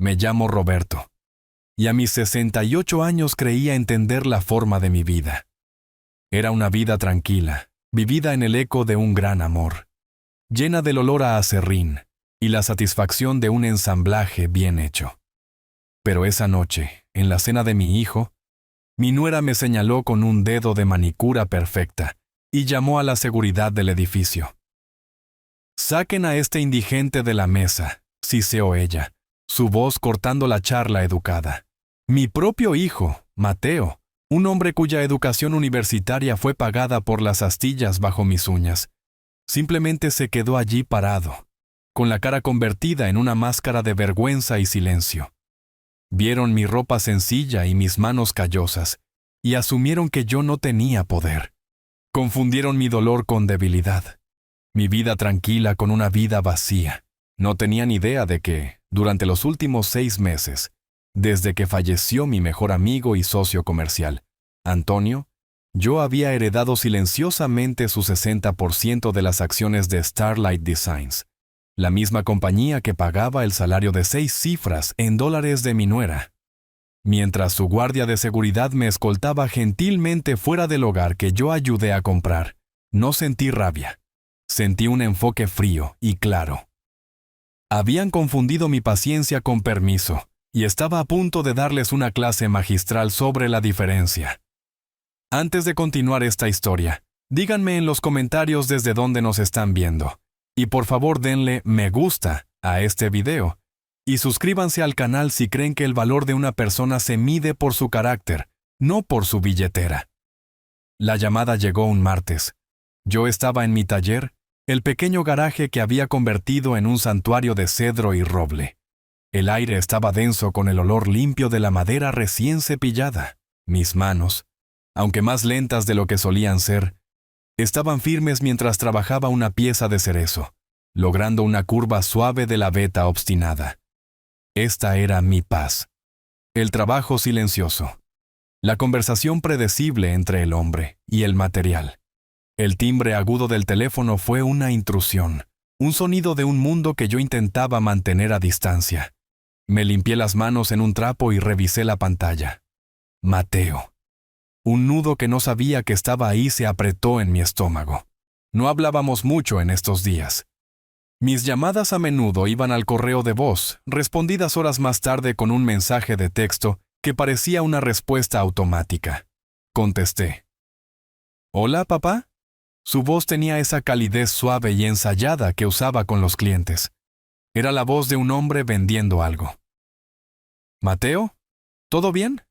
Me llamo Roberto. Y a mis 68 años creía entender la forma de mi vida. Era una vida tranquila, vivida en el eco de un gran amor, llena del olor a aserrín y la satisfacción de un ensamblaje bien hecho. Pero esa noche, en la cena de mi hijo, mi nuera me señaló con un dedo de manicura perfecta y llamó a la seguridad del edificio. «Saquen a este indigente de la mesa», siseó ella, su voz cortando la charla educada. Mi propio hijo, Mateo, un hombre cuya educación universitaria fue pagada por las astillas bajo mis uñas, simplemente se quedó allí parado, con la cara convertida en una máscara de vergüenza y silencio. Vieron mi ropa sencilla y mis manos callosas, y asumieron que yo no tenía poder. Confundieron mi dolor con debilidad, mi vida tranquila con una vida vacía. No tenían idea de que, durante los últimos 6 meses, desde que falleció mi mejor amigo y socio comercial, Antonio, yo había heredado silenciosamente su 60% de las acciones de Starlight Designs, la misma compañía que pagaba el salario de 6 cifras en dólares de mi nuera. Mientras su guardia de seguridad me escoltaba gentilmente fuera del hogar que yo ayudé a comprar, no sentí rabia. Sentí un enfoque frío y claro. Habían confundido mi paciencia con permiso, y estaba a punto de darles una clase magistral sobre la diferencia. Antes de continuar esta historia, díganme en los comentarios desde dónde nos están viendo. Y por favor denle me gusta a este video. Y suscríbanse al canal si creen que el valor de una persona se mide por su carácter, no por su billetera. La llamada llegó un martes. Yo estaba en mi taller, el pequeño garaje que había convertido en un santuario de cedro y roble. El aire estaba denso con el olor limpio de la madera recién cepillada. Mis manos, aunque más lentas de lo que solían ser, estaban firmes mientras trabajaba una pieza de cerezo, logrando una curva suave de la veta obstinada. Esta era mi paz. El trabajo silencioso. La conversación predecible entre el hombre y el material. El timbre agudo del teléfono fue una intrusión, un sonido de un mundo que yo intentaba mantener a distancia. Me limpié las manos en un trapo y revisé la pantalla. Mateo. Un nudo que no sabía que estaba ahí se apretó en mi estómago. No hablábamos mucho en estos días. Mis llamadas a menudo iban al correo de voz, respondidas horas más tarde con un mensaje de texto que parecía una respuesta automática. Contesté. «¿Hola, papá?» Su voz tenía esa calidez suave y ensayada que usaba con los clientes. Era la voz de un hombre vendiendo algo. «¿Mateo? ¿Todo bien?»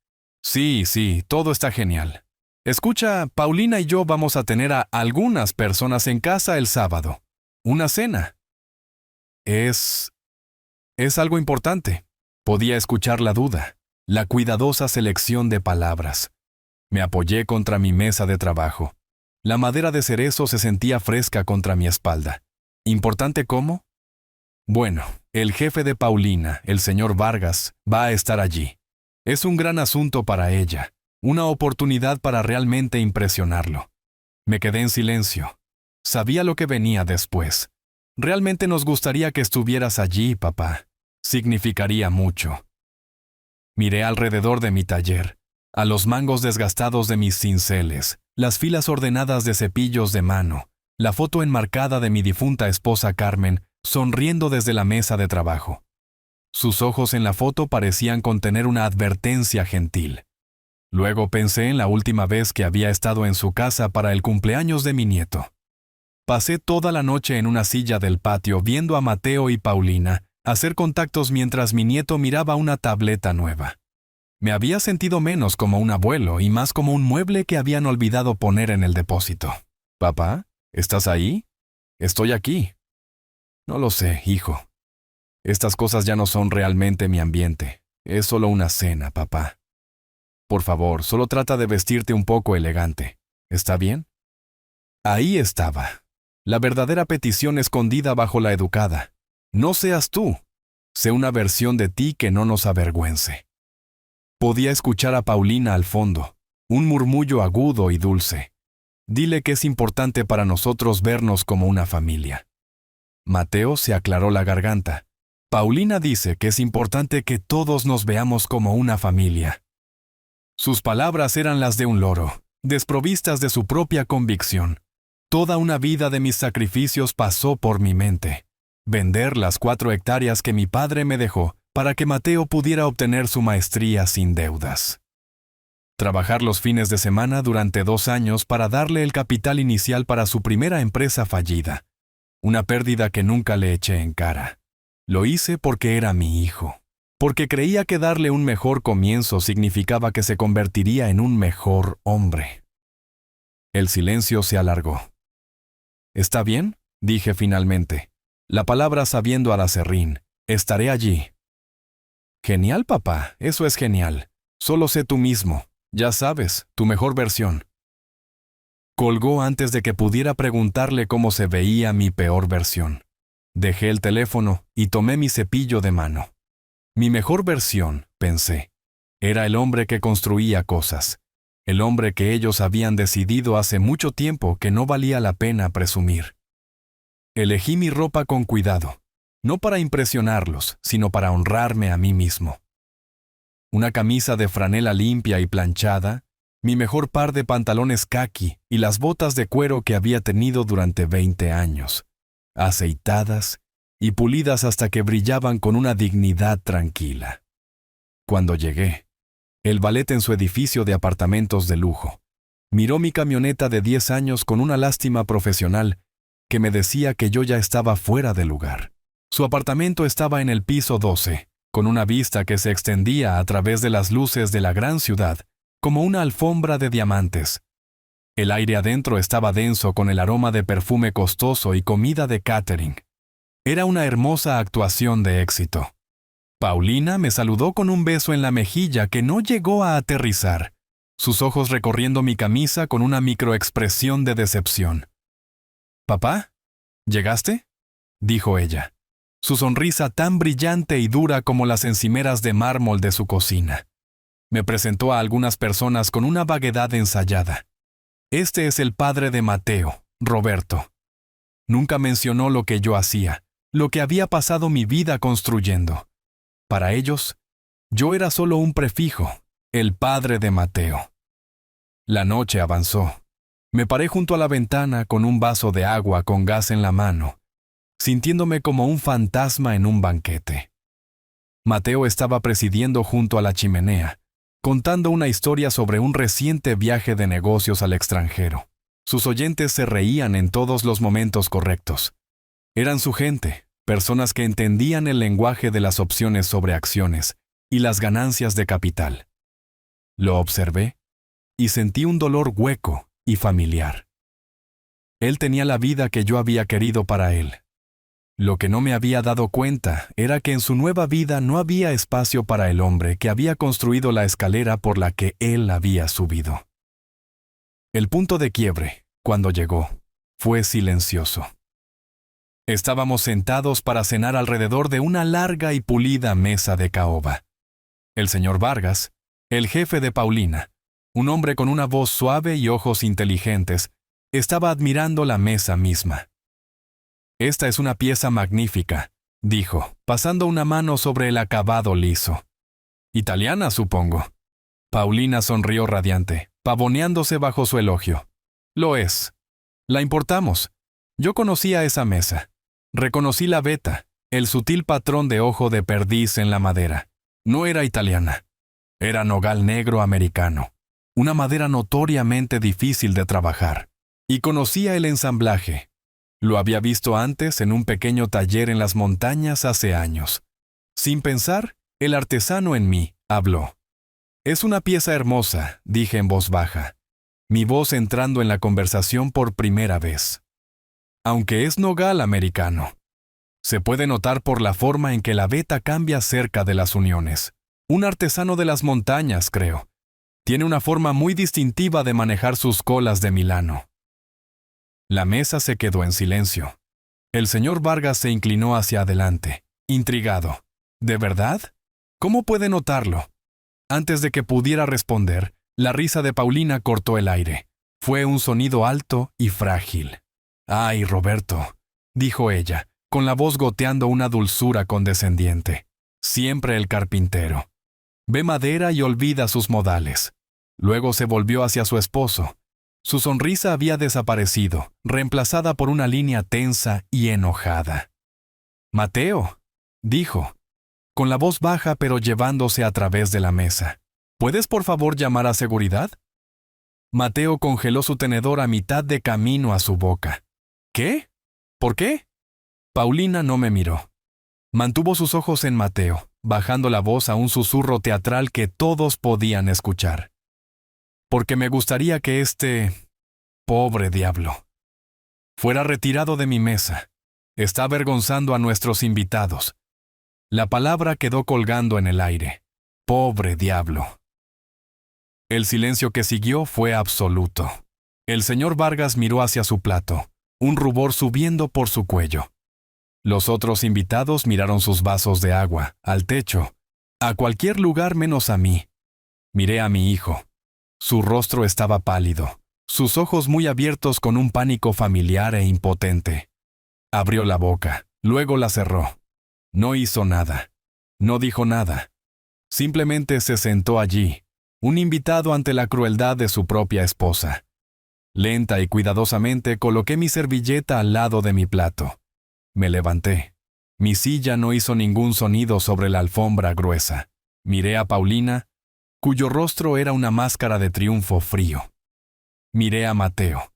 Sí, todo está genial. Escucha, Paulina y yo vamos a tener a algunas personas en casa el sábado. Una cena. Es algo importante. Podía escuchar la duda, la cuidadosa selección de palabras. Me apoyé contra mi mesa de trabajo. La madera de cerezo se sentía fresca contra mi espalda. ¿Importante cómo? Bueno, el jefe de Paulina, el señor Vargas, va a estar allí. Es un gran asunto para ella, una oportunidad para realmente impresionarlo. Me quedé en silencio. Sabía lo que venía después. Realmente nos gustaría que estuvieras allí, papá. Significaría mucho. Miré alrededor de mi taller, a los mangos desgastados de mis cinceles, las filas ordenadas de cepillos de mano, la foto enmarcada de mi difunta esposa Carmen, sonriendo desde la mesa de trabajo. Sus ojos en la foto parecían contener una advertencia gentil. Luego pensé en la última vez que había estado en su casa para el cumpleaños de mi nieto. Pasé toda la noche en una silla del patio viendo a Mateo y Paulina hacer contactos mientras mi nieto miraba una tableta nueva. Me había sentido menos como un abuelo y más como un mueble que habían olvidado poner en el depósito. «Papá, ¿estás ahí?» «Estoy aquí». «No lo sé, hijo. Estas cosas ya no son realmente mi ambiente. Es solo una cena, papá. Por favor, solo trata de vestirte un poco elegante. ¿Está bien?» Ahí estaba. La verdadera petición escondida bajo la educada. No seas tú. Sé una versión de ti que no nos avergüence. Podía escuchar a Paulina al fondo, un murmullo agudo y dulce. Dile que es importante para nosotros vernos como una familia. Mateo se aclaró la garganta. Paulina dice que es importante que todos nos veamos como una familia. Sus palabras eran las de un loro, desprovistas de su propia convicción. Toda una vida de mis sacrificios pasó por mi mente. Vender las 4 hectáreas que mi padre me dejó para que Mateo pudiera obtener su maestría sin deudas. Trabajar los fines de semana durante 2 años para darle el capital inicial para su primera empresa fallida. Una pérdida que nunca le eché en cara. Lo hice porque era mi hijo. Porque creía que darle un mejor comienzo significaba que se convertiría en un mejor hombre. El silencio se alargó. «¿Está bien?», dije finalmente. La palabra sabiendo al aserrín. «Estaré allí». «Genial, papá, eso es genial. Solo sé tú mismo. Ya sabes, tu mejor versión». Colgó antes de que pudiera preguntarle cómo se veía mi peor versión. Dejé el teléfono y tomé mi cepillo de mano. Mi mejor versión, pensé, era el hombre que construía cosas, el hombre que ellos habían decidido hace mucho tiempo que no valía la pena presumir. Elegí mi ropa con cuidado, no para impresionarlos, sino para honrarme a mí mismo. Una camisa de franela limpia y planchada, mi mejor par de pantalones caqui y las botas de cuero que había tenido durante 20 años, aceitadas y pulidas hasta que brillaban con una dignidad tranquila. Cuando llegué, el valet en su edificio de apartamentos de lujo miró mi camioneta de 10 años con una lástima profesional que me decía que yo ya estaba fuera de lugar. Su apartamento estaba en el piso 12, con una vista que se extendía a través de las luces de la gran ciudad, como una alfombra de diamantes. El aire adentro estaba denso con el aroma de perfume costoso y comida de catering. Era una hermosa actuación de éxito. Paulina me saludó con un beso en la mejilla que no llegó a aterrizar, sus ojos recorriendo mi camisa con una microexpresión de decepción. «¿Papá? ¿Llegaste?», dijo ella, su sonrisa tan brillante y dura como las encimeras de mármol de su cocina. Me presentó a algunas personas con una vaguedad ensayada. «Este es el padre de Mateo, Roberto». Nunca mencionó lo que yo hacía, lo que había pasado mi vida construyendo. Para ellos, yo era solo un prefijo, el padre de Mateo. La noche avanzó. Me paré junto a la ventana con un vaso de agua con gas en la mano, sintiéndome como un fantasma en un banquete. Mateo estaba presidiendo junto a la chimenea, contando una historia sobre un reciente viaje de negocios al extranjero. Sus oyentes se reían en todos los momentos correctos. Eran su gente, personas que entendían el lenguaje de las opciones sobre acciones y las ganancias de capital. Lo observé y sentí un dolor hueco y familiar. Él tenía la vida que yo había querido para él. Lo que no me había dado cuenta era que en su nueva vida no había espacio para el hombre que había construido la escalera por la que él había subido. El punto de quiebre, cuando llegó, fue silencioso. Estábamos sentados para cenar alrededor de una larga y pulida mesa de caoba. El señor Vargas, el jefe de Paulina, un hombre con una voz suave y ojos inteligentes, estaba admirando la mesa misma. «Esta es una pieza magnífica», dijo, pasando una mano sobre el acabado liso. «Italiana, supongo». Paulina sonrió radiante, pavoneándose bajo su elogio. «Lo es. La importamos. Yo conocía esa mesa. Reconocí la veta, el sutil patrón de ojo de perdiz en la madera. No era italiana. Era nogal negro americano, una madera notoriamente difícil de trabajar. Y conocía el ensamblaje. Lo había visto antes en un pequeño taller en las montañas hace años. Sin pensar, el artesano en mí habló. «Es una pieza hermosa», dije en voz baja, mi voz entrando en la conversación por primera vez. «Aunque es nogal americano. Se puede notar por la forma en que la veta cambia cerca de las uniones. Un artesano de las montañas, creo. Tiene una forma muy distintiva de manejar sus colas de Milano». La mesa se quedó en silencio. El señor Vargas se inclinó hacia adelante, intrigado. «¿De verdad? ¿Cómo puede notarlo?». Antes de que pudiera responder, la risa de Paulina cortó el aire. Fue un sonido alto y frágil. «Ay, Roberto», dijo ella, con la voz goteando una dulzura condescendiente. Siempre el carpintero. Ve madera y olvida sus modales. Luego se volvió hacia su esposo. Su sonrisa había desaparecido, reemplazada por una línea tensa y enojada. «Mateo», dijo, con la voz baja pero llevándose a través de la mesa. «¿Puedes por favor llamar a seguridad?» Mateo congeló su tenedor a mitad de camino a su boca. «¿Qué? ¿Por qué?» Paulina no me miró. Mantuvo sus ojos en Mateo, bajando la voz a un susurro teatral que todos podían escuchar. «Porque me gustaría que este pobre diablo fuera retirado de mi mesa. Está avergonzando a nuestros invitados». La palabra quedó colgando en el aire. «Pobre diablo». El silencio que siguió fue absoluto. El señor Vargas miró hacia su plato, un rubor subiendo por su cuello. Los otros invitados miraron sus vasos de agua, al techo, a cualquier lugar menos a mí. Miré a mi hijo. Su rostro estaba pálido, sus ojos muy abiertos con un pánico familiar e impotente. Abrió la boca, luego la cerró. No hizo nada. No dijo nada. Simplemente se sentó allí, un invitado ante la crueldad de su propia esposa. Lenta y cuidadosamente coloqué mi servilleta al lado de mi plato. Me levanté. Mi silla no hizo ningún sonido sobre la alfombra gruesa. Miré a Paulina, cuyo rostro era una máscara de triunfo frío. Miré a Mateo,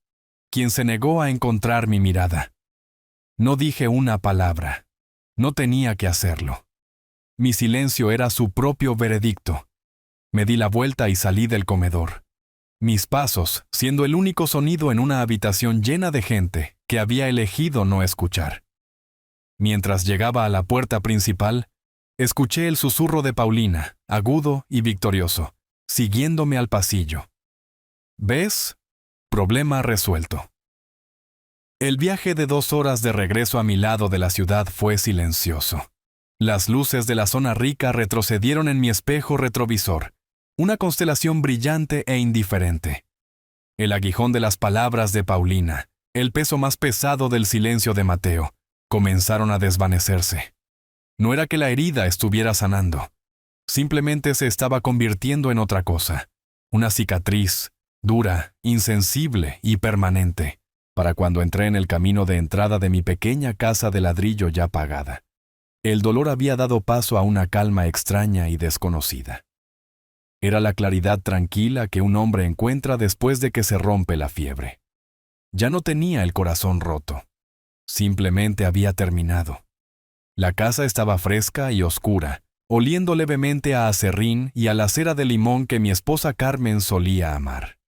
quien se negó a encontrar mi mirada. No dije una palabra. No tenía que hacerlo. Mi silencio era su propio veredicto. Me di la vuelta y salí del comedor. Mis pasos, siendo el único sonido en una habitación llena de gente que había elegido no escuchar. Mientras llegaba a la puerta principal, escuché el susurro de Paulina, agudo y victorioso, siguiéndome al pasillo. ¿Ves? Problema resuelto. El viaje de 2 horas de regreso a mi lado de la ciudad fue silencioso. Las luces de la zona rica retrocedieron en mi espejo retrovisor, una constelación brillante e indiferente. El aguijón de las palabras de Paulina, el peso más pesado del silencio de Mateo, comenzaron a desvanecerse. No era que la herida estuviera sanando. Simplemente se estaba convirtiendo en otra cosa. Una cicatriz, dura, insensible y permanente, para cuando entré en el camino de entrada de mi pequeña casa de ladrillo ya pagada. El dolor había dado paso a una calma extraña y desconocida. Era la claridad tranquila que un hombre encuentra después de que se rompe la fiebre. Ya no tenía el corazón roto. Simplemente había terminado. La casa estaba fresca y oscura, oliendo levemente a aserrín y a la cera de limón que mi esposa Carmen solía amar.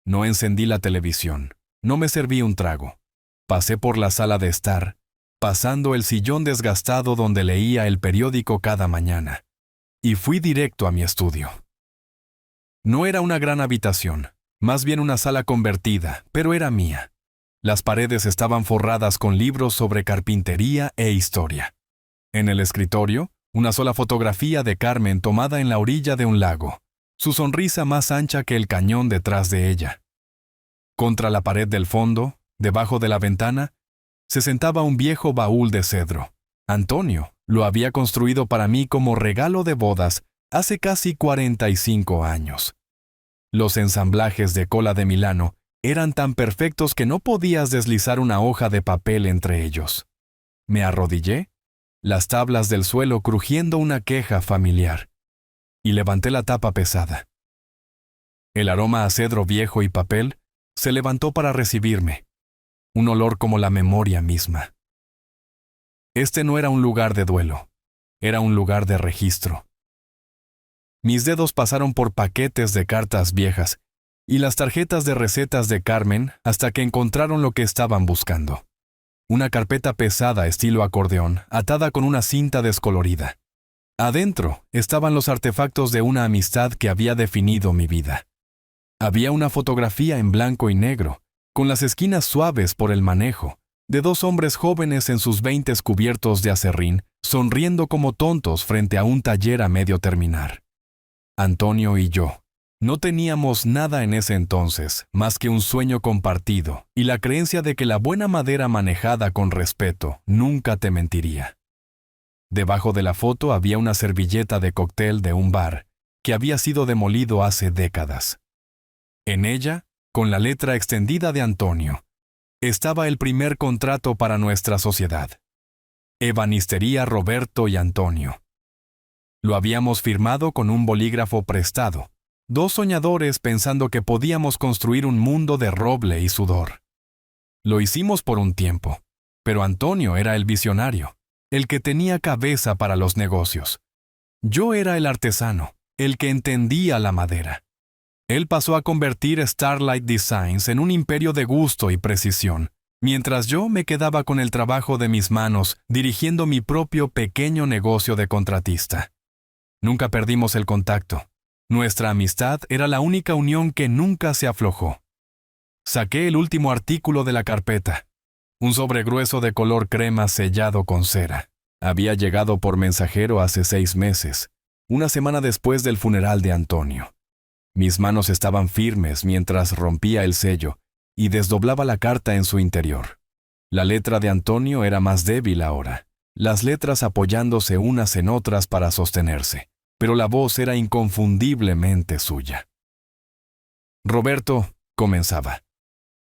No encendí la televisión, no me serví un trago. Pasé por la sala de estar, pasando el sillón desgastado donde leía el periódico cada mañana, y fui directo a mi estudio. No era una gran habitación, más bien una sala convertida, pero era mía. Las paredes estaban forradas con libros sobre carpintería e historia. En el escritorio, una sola fotografía de Carmen tomada en la orilla de un lago, su sonrisa más ancha que el cañón detrás de ella. Contra la pared del fondo, debajo de la ventana, se sentaba un viejo baúl de cedro. Antonio lo había construido para mí como regalo de bodas hace casi 45 años. Los ensamblajes de cola de Milano eran tan perfectos que no podías deslizar una hoja de papel entre ellos. Me arrodillé, las tablas del suelo crujiendo una queja familiar, y levanté la tapa pesada. El aroma a cedro viejo y papel se levantó para recibirme, un olor como la memoria misma. Este no era un lugar de duelo, era un lugar de registro. Mis dedos pasaron por paquetes de cartas viejas y las tarjetas de recetas de Carmen hasta que encontraron lo que estaban buscando. Una carpeta pesada estilo acordeón, atada con una cinta descolorida. Adentro estaban los artefactos de una amistad que había definido mi vida. Había una fotografía en blanco y negro, con las esquinas suaves por el manejo, de 2 hombres jóvenes en sus 20s cubiertos de aserrín, sonriendo como tontos frente a un taller a medio terminar. Antonio y yo, No teníamos nada en ese entonces, más que un sueño compartido y la creencia de que la buena madera manejada con respeto nunca te mentiría. Debajo de la foto había una servilleta de cóctel de un bar que había sido demolido hace décadas. En ella, con la letra extendida de Antonio, estaba el primer contrato para nuestra sociedad. Ebanistería Roberto y Antonio. Lo habíamos firmado con un bolígrafo prestado, dos soñadores pensando que podíamos construir un mundo de roble y sudor. Lo hicimos por un tiempo, pero Antonio era el visionario, el que tenía cabeza para los negocios. Yo era el artesano, el que entendía la madera. Él pasó a convertir Starlight Designs en un imperio de gusto y precisión, mientras yo me quedaba con el trabajo de mis manos dirigiendo mi propio pequeño negocio de contratista. Nunca perdimos el contacto. Nuestra amistad era la única unión que nunca se aflojó. Saqué el último artículo de la carpeta, un sobre grueso de color crema sellado con cera. Había llegado por mensajero hace 6 meses, una semana después del funeral de Antonio. Mis manos estaban firmes mientras rompía el sello y desdoblaba la carta en su interior. La letra de Antonio era más débil ahora, las letras apoyándose unas en otras para sostenerse, pero la voz era inconfundiblemente suya. Roberto, comenzaba.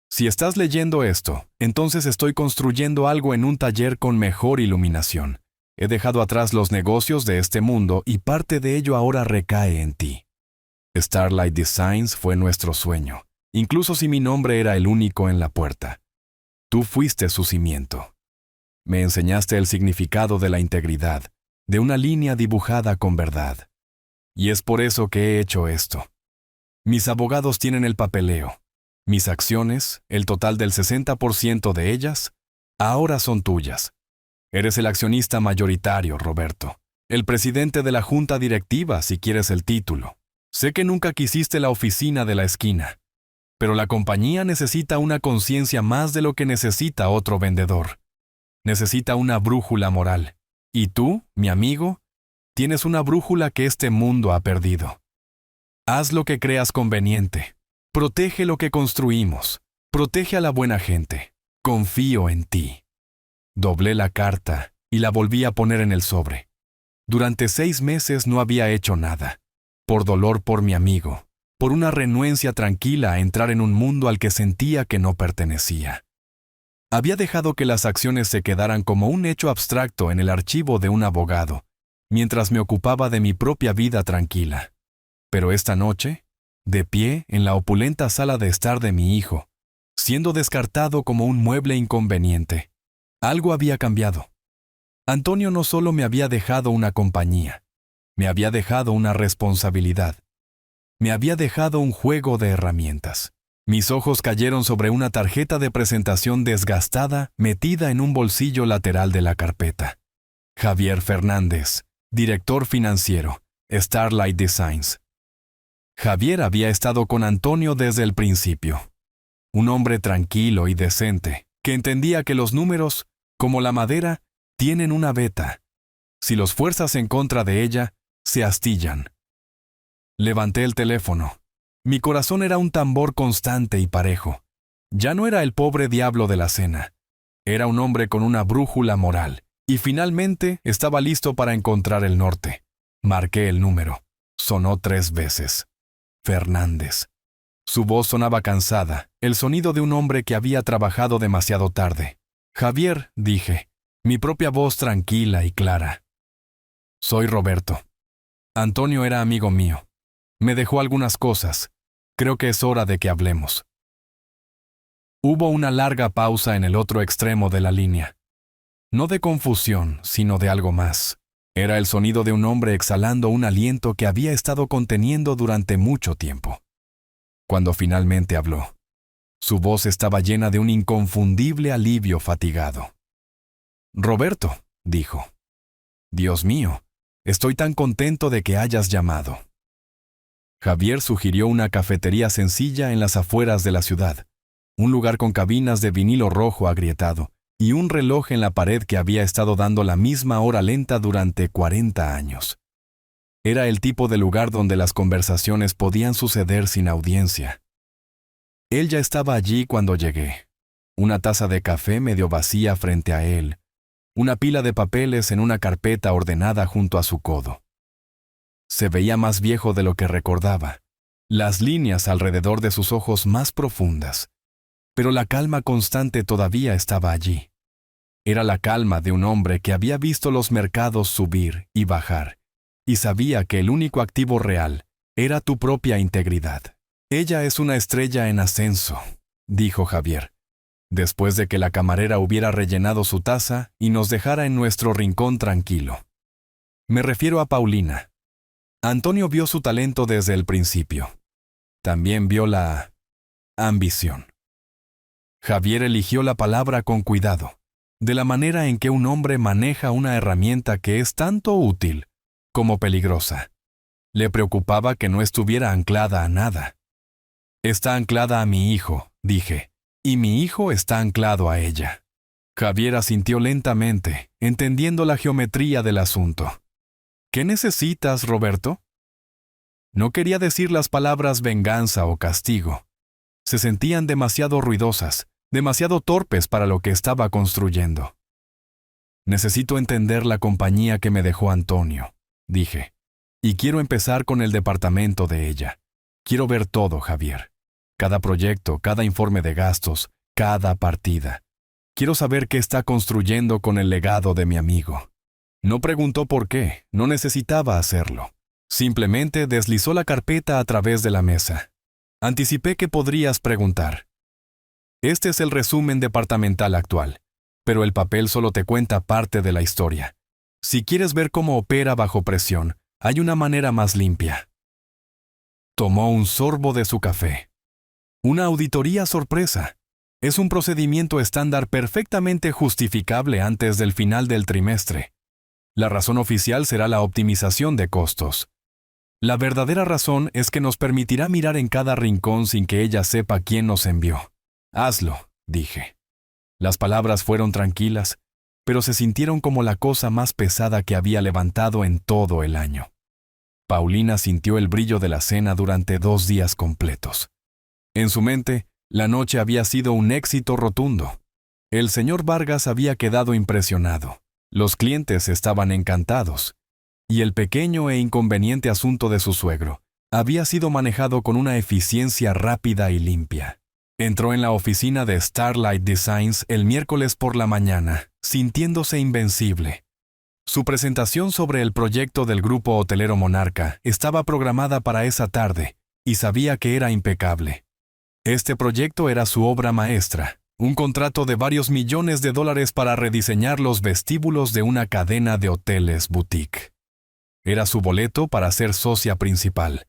Si estás leyendo esto, entonces estoy construyendo algo en un taller con mejor iluminación. He dejado atrás los negocios de este mundo y parte de ello ahora recae en ti. Starlight Designs fue nuestro sueño, incluso si mi nombre era el único en la puerta. Tú fuiste su cimiento. Me enseñaste el significado de la integridad, de una línea dibujada con verdad. Y es por eso que he hecho esto. Mis abogados tienen el papeleo. Mis acciones, el total del 60% de ellas, ahora son tuyas. Eres el accionista mayoritario, Roberto. El presidente de la junta directiva, si quieres el título. Sé que nunca quisiste la oficina de la esquina, pero la compañía necesita una conciencia más de lo que necesita otro vendedor. Necesita una brújula moral. Y tú, mi amigo, tienes una brújula que este mundo ha perdido. Haz lo que creas conveniente. Protege lo que construimos. Protege a la buena gente. Confío en ti. Doblé la carta y la volví a poner en el sobre. Durante 6 meses no había hecho nada. Por dolor por mi amigo, por una renuencia tranquila a entrar en un mundo al que sentía que no pertenecía. Había dejado que las acciones se quedaran como un hecho abstracto en el archivo de un abogado, mientras me ocupaba de mi propia vida tranquila. Pero esta noche, de pie en la opulenta sala de estar de mi hijo, siendo descartado como un mueble inconveniente, algo había cambiado. Antonio no solo me había dejado una compañía, me había dejado una responsabilidad. Me había dejado un juego de herramientas. Mis ojos cayeron sobre una tarjeta de presentación desgastada metida en un bolsillo lateral de la carpeta. Javier Fernández, director financiero, Starlight Designs. Javier había estado con Antonio desde el principio. Un hombre tranquilo y decente, que entendía que los números, como la madera, tienen una veta. Si los fuerzas en contra de ella, se astillan. Levanté el teléfono. Mi corazón era un tambor constante y parejo. Ya no era el pobre diablo de la cena. Era un hombre con una brújula moral, y finalmente estaba listo para encontrar el norte. Marqué el número. Sonó 3 veces. Fernández. Su voz sonaba cansada, el sonido de un hombre que había trabajado demasiado tarde. Javier, dije, mi propia voz tranquila y clara. Soy Roberto. Antonio era amigo mío. Me dejó algunas cosas. Creo que es hora de que hablemos. Hubo una larga pausa en el otro extremo de la línea. No de confusión, sino de algo más. Era el sonido de un hombre exhalando un aliento que había estado conteniendo durante mucho tiempo. Cuando finalmente habló, su voz estaba llena de un inconfundible alivio fatigado. Roberto, dijo. Dios mío, estoy tan contento de que hayas llamado. Javier sugirió una cafetería sencilla en las afueras de la ciudad, un lugar con cabinas de vinilo rojo agrietado y un reloj en la pared que había estado dando la misma hora lenta durante 40 años. Era el tipo de lugar donde las conversaciones podían suceder sin audiencia. Él ya estaba allí cuando llegué. Una taza de café medio vacía frente a él, una pila de papeles en una carpeta ordenada junto a su codo. Se veía más viejo de lo que recordaba, las líneas alrededor de sus ojos más profundas, pero la calma constante todavía estaba allí. Era la calma de un hombre que había visto los mercados subir y bajar, y sabía que el único activo real era tu propia integridad. Ella es una estrella en ascenso, dijo Javier, después de que la camarera hubiera rellenado su taza y nos dejara en nuestro rincón tranquilo. Me refiero a Paulina. Antonio vio su talento desde el principio. También vio la ambición. Javier eligió la palabra con cuidado, de la manera en que un hombre maneja una herramienta que es tanto útil como peligrosa. Le preocupaba que no estuviera anclada a nada. Está anclada a mi hijo, dije, y mi hijo está anclado a ella. Javier asintió lentamente, entendiendo la geometría del asunto. ¿Qué necesitas, Roberto? No quería decir las palabras venganza o castigo. Se sentían demasiado ruidosas, demasiado torpes para lo que estaba construyendo. Necesito entender la compañía que me dejó Antonio, dije, y quiero empezar con el departamento de ella. Quiero ver todo, Javier. Cada proyecto, cada informe de gastos, cada partida. Quiero saber qué está construyendo con el legado de mi amigo. No preguntó por qué, no necesitaba hacerlo. Simplemente deslizó la carpeta a través de la mesa. Anticipé que podrías preguntar. Este es el resumen departamental actual, pero el papel solo te cuenta parte de la historia. Si quieres ver cómo opera bajo presión, hay una manera más limpia. Tomó un sorbo de su café. Una auditoría sorpresa. Es un procedimiento estándar perfectamente justificable antes del final del trimestre. La razón oficial será la optimización de costos. La verdadera razón es que nos permitirá mirar en cada rincón sin que ella sepa quién nos envió. Hazlo, dije. Las palabras fueron tranquilas, pero se sintieron como la cosa más pesada que había levantado en todo el año. Paulina sintió el brillo de la cena durante 2 días completos. En su mente, la noche había sido un éxito rotundo. El señor Vargas había quedado impresionado. Los clientes estaban encantados. Y el pequeño e inconveniente asunto de su suegro había sido manejado con una eficiencia rápida y limpia. Entró en la oficina de Starlight Designs el miércoles por la mañana, sintiéndose invencible. Su presentación sobre el proyecto del grupo hotelero Monarca estaba programada para esa tarde, y sabía que era impecable. Este proyecto era su obra maestra, un contrato de varios millones de dólares para rediseñar los vestíbulos de una cadena de hoteles boutique. Era su boleto para ser socia principal,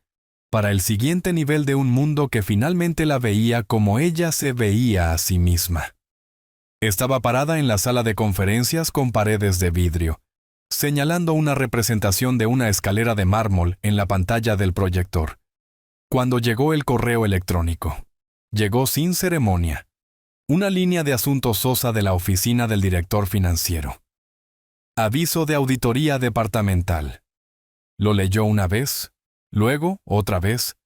para el siguiente nivel de un mundo que finalmente la veía como ella se veía a sí misma. Estaba parada en la sala de conferencias con paredes de vidrio, señalando una representación de una escalera de mármol en la pantalla del proyector. Cuando llegó el correo electrónico, llegó sin ceremonia. Una línea de asuntos sosa de la oficina del director financiero. Aviso de auditoría departamental. Lo leyó una vez, luego otra vez.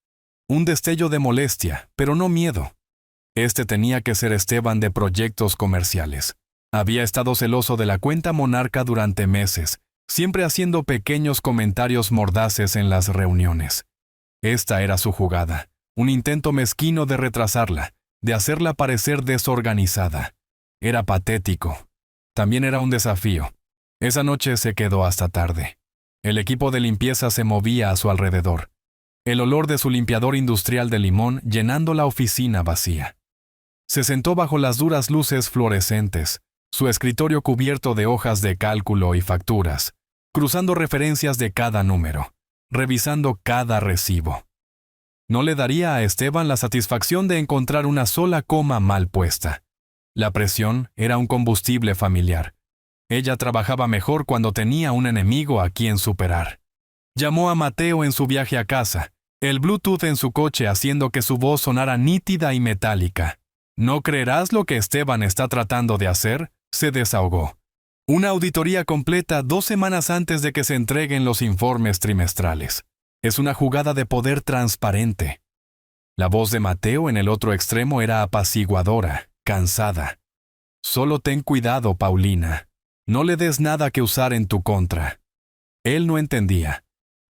Un destello de molestia, pero no miedo. Este tenía que ser Esteban de Proyectos Comerciales. Había estado celoso de la cuenta Monarca durante meses, siempre haciendo pequeños comentarios mordaces en las reuniones. Esta era su jugada, un intento mezquino de retrasarla, de hacerla parecer desorganizada. Era patético. También era un desafío. Esa noche se quedó hasta tarde. El equipo de limpieza se movía a su alrededor. El olor de su limpiador industrial de limón llenando la oficina vacía. Se sentó bajo las duras luces fluorescentes, su escritorio cubierto de hojas de cálculo y facturas, cruzando referencias de cada número, revisando cada recibo. No le daría a Esteban la satisfacción de encontrar una sola coma mal puesta. La presión era un combustible familiar. Ella trabajaba mejor cuando tenía un enemigo a quien superar. Llamó a Mateo en su viaje a casa, el Bluetooth en su coche haciendo que su voz sonara nítida y metálica. ¿No creerás lo que Esteban está tratando de hacer?, se desahogó. Una auditoría completa 2 semanas antes de que se entreguen los informes trimestrales. Es una jugada de poder transparente. La voz de Mateo en el otro extremo era apaciguadora, cansada. Solo ten cuidado, Paulina. No le des nada que usar en tu contra. Él no entendía.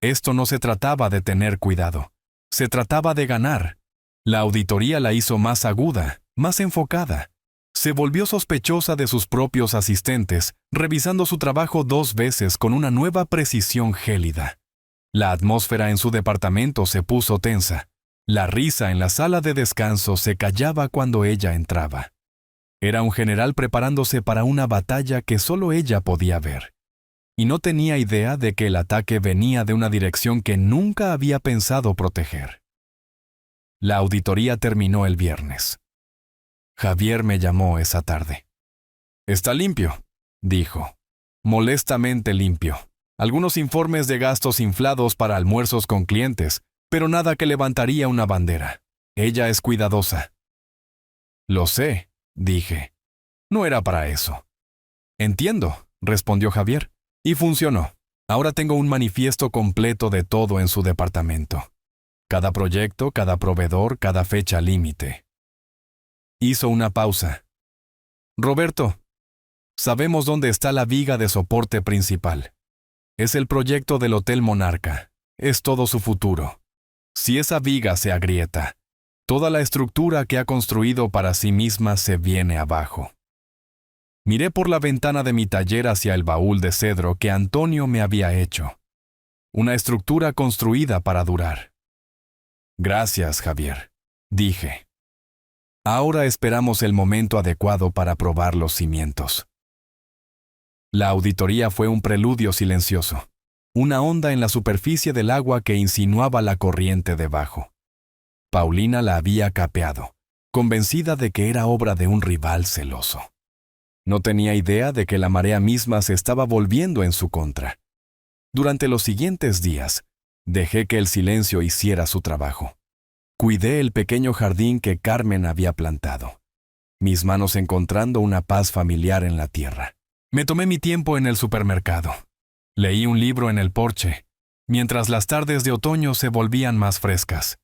Esto no se trataba de tener cuidado. Se trataba de ganar. La auditoría la hizo más aguda, más enfocada. Se volvió sospechosa de sus propios asistentes, revisando su trabajo 2 veces con una nueva precisión gélida. La atmósfera en su departamento se puso tensa. La risa en la sala de descanso se callaba cuando ella entraba. Era un general preparándose para una batalla que solo ella podía ver. Y no tenía idea de que el ataque venía de una dirección que nunca había pensado proteger. La auditoría terminó el viernes. Javier me llamó esa tarde. «Está limpio», dijo. «Molestamente limpio. Algunos informes de gastos inflados para almuerzos con clientes, pero nada que levantaría una bandera. Ella es cuidadosa». «Lo sé», dije. «No era para eso». «Entiendo», respondió Javier. Y funcionó. Ahora tengo un manifiesto completo de todo en su departamento. Cada proyecto, cada proveedor, cada fecha límite. Hizo una pausa. «Roberto, sabemos dónde está la viga de soporte principal. Es el proyecto del Hotel Monarca. Es todo su futuro. Si esa viga se agrieta, toda la estructura que ha construido para sí misma se viene abajo». Miré por la ventana de mi taller hacia el baúl de cedro que Antonio me había hecho. Una estructura construida para durar. «Gracias, Javier», dije. «Ahora esperamos el momento adecuado para probar los cimientos». La auditoría fue un preludio silencioso, una onda en la superficie del agua que insinuaba la corriente debajo. Paulina la había capeado, convencida de que era obra de un rival celoso. No tenía idea de que la marea misma se estaba volviendo en su contra. Durante los siguientes días, dejé que el silencio hiciera su trabajo. Cuidé el pequeño jardín que Carmen había plantado, mis manos encontrando una paz familiar en la tierra. Me tomé mi tiempo en el supermercado. Leí un libro en el porche, mientras las tardes de otoño se volvían más frescas.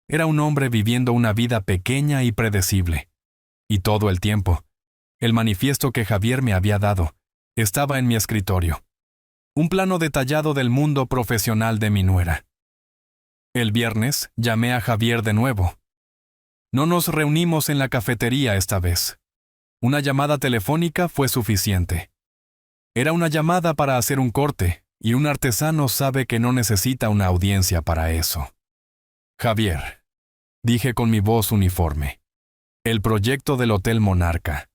Era un hombre viviendo una vida pequeña y predecible. Y todo el tiempo, el manifiesto que Javier me había dado estaba en mi escritorio. Un plano detallado del mundo profesional de mi nuera. El viernes llamé a Javier de nuevo. No nos reunimos en la cafetería esta vez. Una llamada telefónica fue suficiente. Era una llamada para hacer un corte, y un artesano sabe que no necesita una audiencia para eso. «Javier», dije con mi voz uniforme, «el proyecto del Hotel Monarca.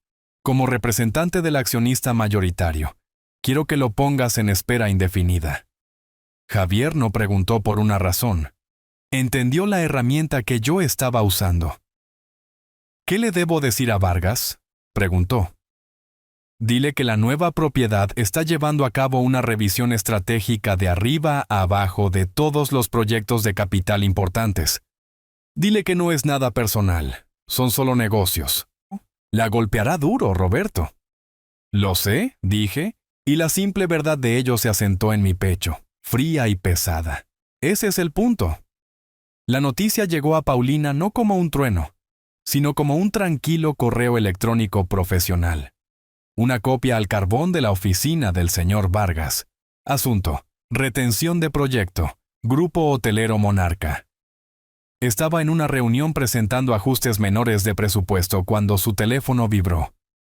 Como representante del accionista mayoritario, quiero que lo pongas en espera indefinida». Javier no preguntó por una razón. Entendió la herramienta que yo estaba usando. «¿Qué le debo decir a Vargas?», preguntó. «Dile que la nueva propiedad está llevando a cabo una revisión estratégica de arriba a abajo de todos los proyectos de capital importantes. Dile que no es nada personal, son solo negocios. La golpeará duro, Roberto». «Lo sé», dije, y la simple verdad de ello se asentó en mi pecho, fría y pesada. Ese es el punto. La noticia llegó a Paulina no como un trueno, sino como un tranquilo correo electrónico profesional. Una copia al carbón de la oficina del señor Vargas. Asunto: retención de proyecto, Grupo Hotelero Monarca. Estaba en una reunión presentando ajustes menores de presupuesto cuando su teléfono vibró.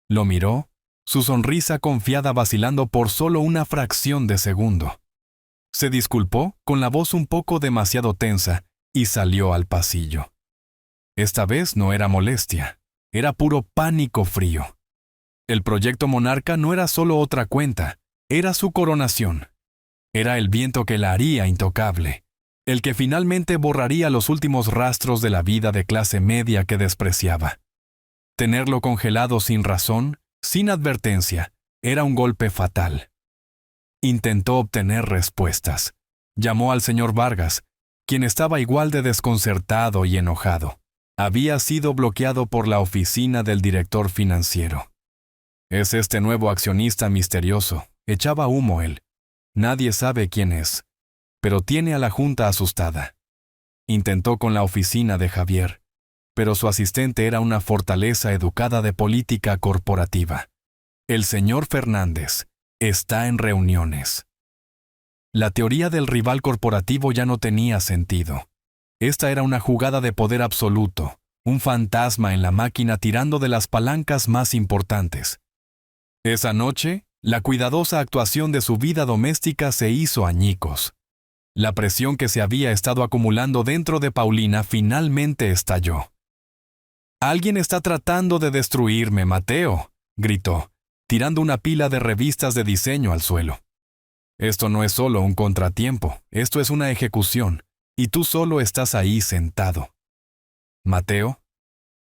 Lo miró, su sonrisa confiada vacilando por solo una fracción de segundo. Se disculpó, con la voz un poco demasiado tensa, y salió al pasillo. Esta vez no era molestia, era puro pánico frío. El proyecto Monarca no era solo otra cuenta, era su coronación. Era el viento que la haría intocable, el que finalmente borraría los últimos rastros de la vida de clase media que despreciaba. Tenerlo congelado sin razón, sin advertencia, era un golpe fatal. Intentó obtener respuestas. Llamó al señor Vargas, quien estaba igual de desconcertado y enojado. Había sido bloqueado por la oficina del director financiero. Es este nuevo accionista misterioso. Echaba humo él. Nadie sabe quién es, pero tiene a la junta asustada. Intentó con la oficina de Javier, pero su asistente era una fortaleza educada de política corporativa. El señor Fernández está en reuniones. La teoría del rival corporativo ya no tenía sentido. Esta era una jugada de poder absoluto, un fantasma en la máquina tirando de las palancas más importantes. Esa noche, la cuidadosa actuación de su vida doméstica se hizo añicos. La presión que se había estado acumulando dentro de Paulina finalmente estalló. «Alguien está tratando de destruirme, Mateo», gritó, tirando una pila de revistas de diseño al suelo. «Esto no es solo un contratiempo, esto es una ejecución, y tú solo estás ahí sentado». Mateo,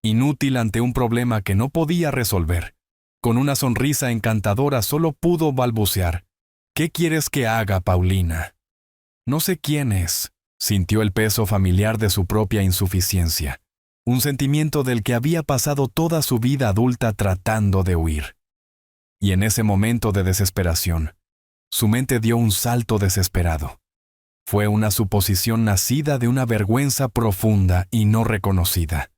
inútil ante un problema que no podía resolver, con una sonrisa encantadora solo pudo balbucear: «¿Qué quieres que haga, Paulina?» No sé quién es. Sintió el peso familiar de su propia insuficiencia, un sentimiento del que había pasado toda su vida adulta tratando de huir. Y en ese momento de desesperación, su mente dio un salto desesperado. Fue una suposición nacida de una vergüenza profunda y no reconocida.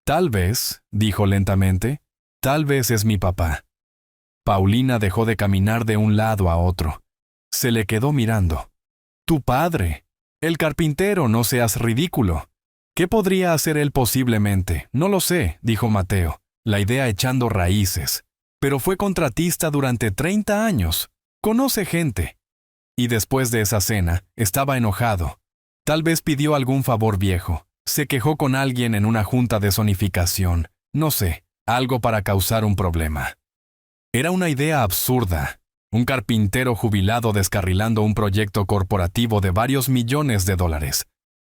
«Tal vez», dijo lentamente, «tal vez es mi papá». Paulina dejó de caminar de un lado a otro. Se le quedó mirando. «Tu padre. El carpintero, no seas ridículo». «¿Qué podría hacer él posiblemente? No lo sé», dijo Mateo, la idea echando raíces. «Pero fue contratista durante 30 años. Conoce gente». Y después de esa cena, estaba enojado. Tal vez pidió algún favor viejo. Se quejó con alguien en una junta de zonificación. No sé, algo para causar un problema. Era una idea absurda. Un carpintero jubilado descarrilando un proyecto corporativo de varios millones de dólares.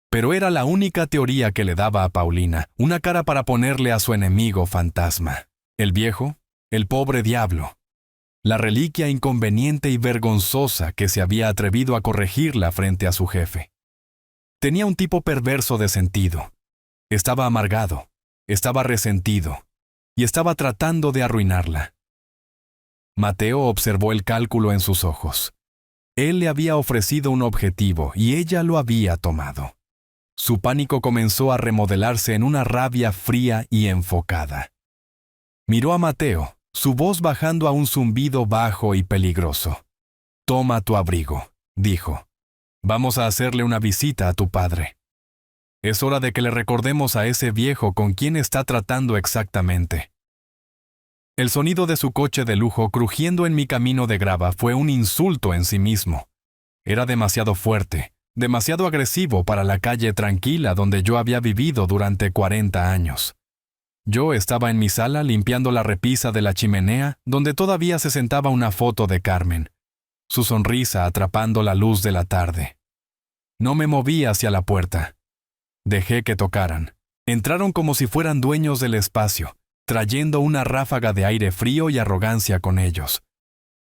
Pero era la única teoría que le daba a Paulina una cara para ponerle a su enemigo fantasma. El viejo, el pobre diablo. La reliquia inconveniente y vergonzosa que se había atrevido a corregirla frente a su jefe. Tenía un tipo perverso de sentido. Estaba amargado, estaba resentido, y estaba tratando de arruinarla. Mateo observó el cálculo en sus ojos. Él le había ofrecido un objetivo y ella lo había tomado. Su pánico comenzó a remodelarse en una rabia fría y enfocada. Miró a Mateo, su voz bajando a un zumbido bajo y peligroso. «Toma tu abrigo», dijo. «Vamos a hacerle una visita a tu padre. Es hora de que le recordemos a ese viejo con quien está tratando exactamente». El sonido de su coche de lujo crujiendo en mi camino de grava fue un insulto en sí mismo. Era demasiado fuerte, demasiado agresivo para la calle tranquila donde yo había vivido durante 40 años. Yo estaba en mi sala limpiando la repisa de la chimenea donde todavía se sentaba una foto de Carmen, su sonrisa atrapando la luz de la tarde. No me moví hacia la puerta. Dejé que tocaran. Entraron como si fueran dueños del espacio, trayendo una ráfaga de aire frío y arrogancia con ellos.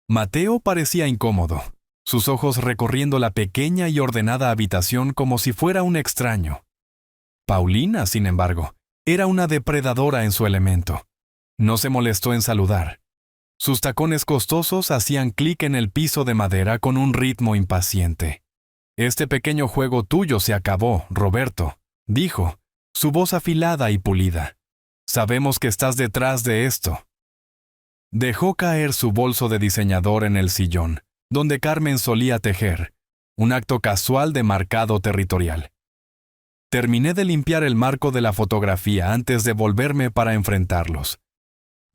Mateo parecía incómodo, sus ojos recorriendo la pequeña y ordenada habitación como si fuera un extraño. Paulina, sin embargo, era una depredadora en su elemento. No se molestó en saludar. Sus tacones costosos hacían clic en el piso de madera con un ritmo impaciente. «Este pequeño juego tuyo se acabó, Roberto», dijo, su voz afilada y pulida. «Sabemos que estás detrás de esto». Dejó caer su bolso de diseñador en el sillón, donde Carmen solía tejer, un acto casual de marcado territorial. Terminé de limpiar el marco de la fotografía antes de volverme para enfrentarlos.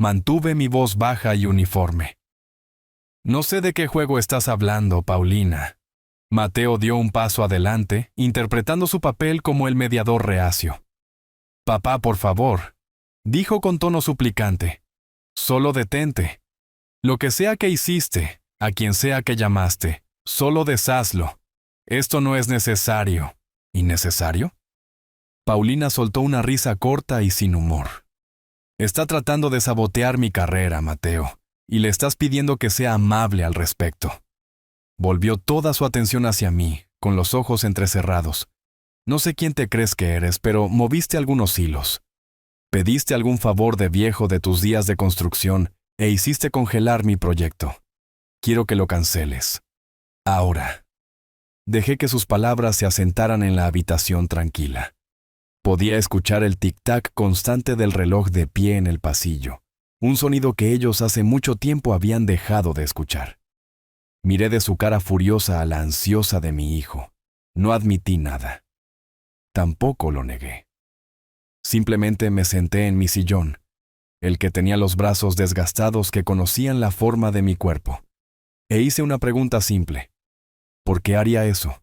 Mantuve mi voz baja y uniforme. «No sé de qué juego estás hablando, Paulina». Mateo dio un paso adelante, interpretando su papel como el mediador reacio. «Papá, por favor», dijo con tono suplicante. «Solo detente. Lo que sea que hiciste, a quien sea que llamaste, solo deshazlo. Esto no es necesario». «¿Innecesario?» Paulina soltó una risa corta y sin humor. «Está tratando de sabotear mi carrera, Mateo, y le estás pidiendo que sea amable al respecto». Volvió toda su atención hacia mí, con los ojos entrecerrados. «No sé quién te crees que eres, pero moviste algunos hilos. Pediste algún favor de viejo de tus días de construcción e hiciste congelar mi proyecto. Quiero que lo canceles. Ahora. Dejé que sus palabras se asentaran en la habitación tranquila. Podía escuchar el tic-tac constante del reloj de pie en el pasillo, un sonido que ellos hace mucho tiempo habían dejado de escuchar. Miré de su cara furiosa a la ansiosa de mi hijo. No admití nada. Tampoco lo negué. Simplemente me senté en mi sillón, el que tenía los brazos desgastados que conocían la forma de mi cuerpo, e hice una pregunta simple. ¿Por qué haría eso?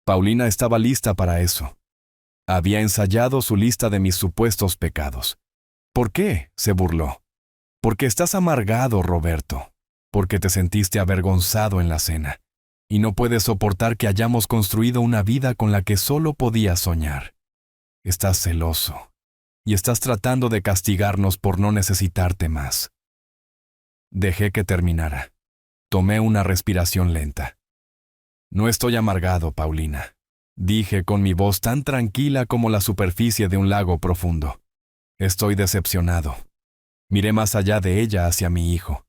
Paulina estaba lista para eso. Había ensayado su lista de mis supuestos pecados. ¿Por qué?, se burló. Porque estás amargado, Roberto. Porque te sentiste avergonzado en la cena. Y no puedes soportar que hayamos construido una vida con la que solo podías soñar. Estás celoso. Y estás tratando de castigarnos por no necesitarte más. Dejé que terminara. Tomé una respiración lenta. No estoy amargado, Paulina, dije con mi voz tan tranquila como la superficie de un lago profundo. Estoy decepcionado. Miré más allá de ella hacia mi hijo.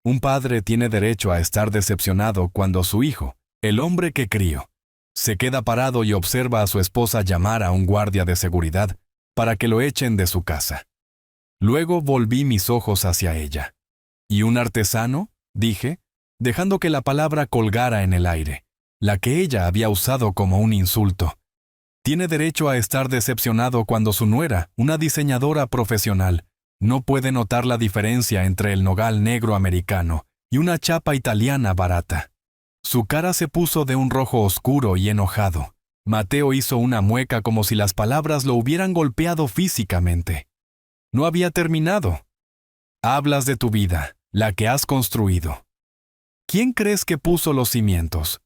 Un padre tiene derecho a estar decepcionado cuando su hijo, el hombre que crió, se queda parado y observa a su esposa llamar a un guardia de seguridad para que lo echen de su casa. Luego volví mis ojos hacia ella. ¿Y un artesano?, dije, dejando que la palabra colgara en el aire, la que ella había usado como un insulto. Tiene derecho a estar decepcionado cuando su nuera, una diseñadora profesional, no puede notar la diferencia entre el nogal negro americano y una chapa italiana barata. Su cara se puso de un rojo oscuro y enojado. Mateo hizo una mueca como si las palabras lo hubieran golpeado físicamente. No había terminado. Hablas de tu vida, la que has construido. ¿Quién crees que puso los cimientos?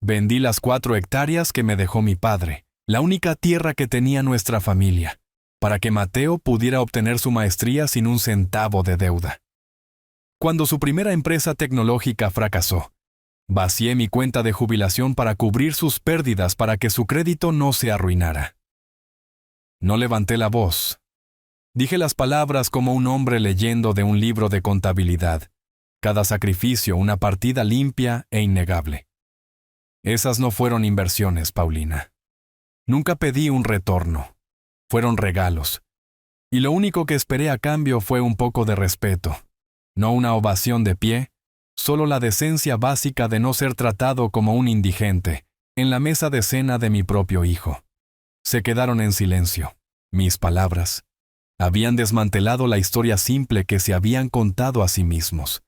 Vendí las 4 hectáreas que me dejó mi padre, la única tierra que tenía nuestra familia, para que Mateo pudiera obtener su maestría sin un centavo de deuda. Cuando su primera empresa tecnológica fracasó, vacié mi cuenta de jubilación para cubrir sus pérdidas para que su crédito no se arruinara. No levanté la voz. Dije las palabras como un hombre leyendo de un libro de contabilidad. Cada sacrificio una partida limpia e innegable. Esas no fueron inversiones, Paulina. Nunca pedí un retorno. Fueron regalos. Y lo único que esperé a cambio fue un poco de respeto. No una ovación de pie, solo la decencia básica de no ser tratado como un indigente en la mesa de cena de mi propio hijo. Se quedaron en silencio. Mis palabras habían desmantelado la historia simple que se habían contado a sí mismos.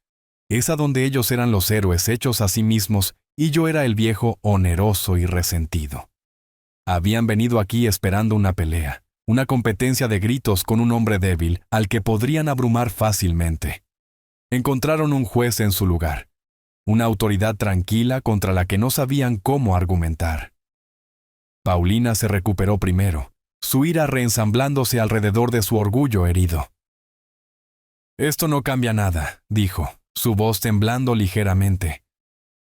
Esa donde ellos eran los héroes hechos a sí mismos y yo era el viejo oneroso y resentido. Habían venido aquí esperando una pelea, una competencia de gritos con un hombre débil al que podrían abrumar fácilmente. Encontraron un juez en su lugar, una autoridad tranquila contra la que no sabían cómo argumentar. Paulina se recuperó primero, su ira reensamblándose alrededor de su orgullo herido. «Esto no cambia nada», dijo, su voz temblando ligeramente.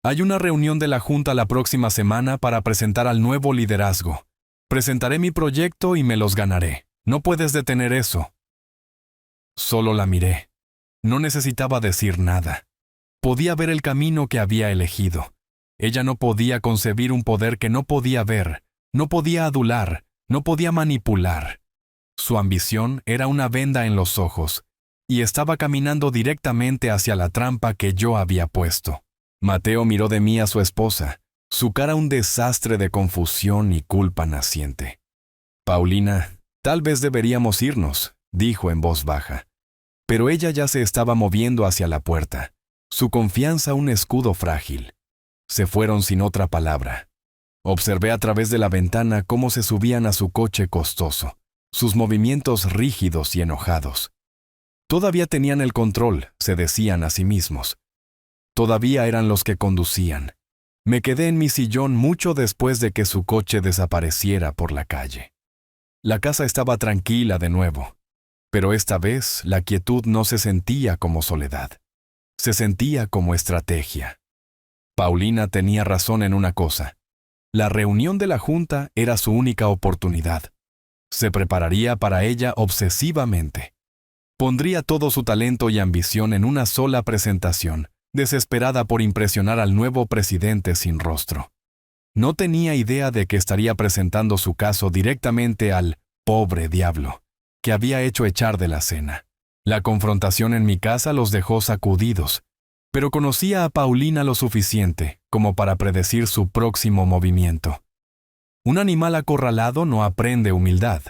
«Hay una reunión de la Junta la próxima semana para presentar al nuevo liderazgo. Presentaré mi proyecto y me los ganaré. No puedes detener eso». Solo la miré. No necesitaba decir nada. Podía ver el camino que había elegido. Ella no podía concebir un poder que no podía ver, no podía adular, no podía manipular. Su ambición era una venda en los ojos, y estaba caminando directamente hacia la trampa que yo había puesto. Mateo miró de mí a su esposa, su cara un desastre de confusión y culpa naciente. «Paulina, tal vez deberíamos irnos», dijo en voz baja. Pero ella ya se estaba moviendo hacia la puerta, su confianza un escudo frágil. Se fueron sin otra palabra. Observé a través de la ventana cómo se subían a su coche costoso, sus movimientos rígidos y enojados. Todavía tenían el control, se decían a sí mismos. Todavía eran los que conducían. Me quedé en mi sillón mucho después de que su coche desapareciera por la calle. La casa estaba tranquila de nuevo, pero esta vez la quietud no se sentía como soledad. Se sentía como estrategia. Paulina tenía razón en una cosa. La reunión de la Junta era su única oportunidad. Se prepararía para ella obsesivamente. Pondría todo su talento y ambición en una sola presentación, desesperada por impresionar al nuevo presidente sin rostro. No tenía idea de que estaría presentando su caso directamente al pobre diablo, que había hecho echar de la cena. La confrontación en mi casa los dejó sacudidos, pero conocía a Paulina lo suficiente como para predecir su próximo movimiento. Un animal acorralado no aprende humildad.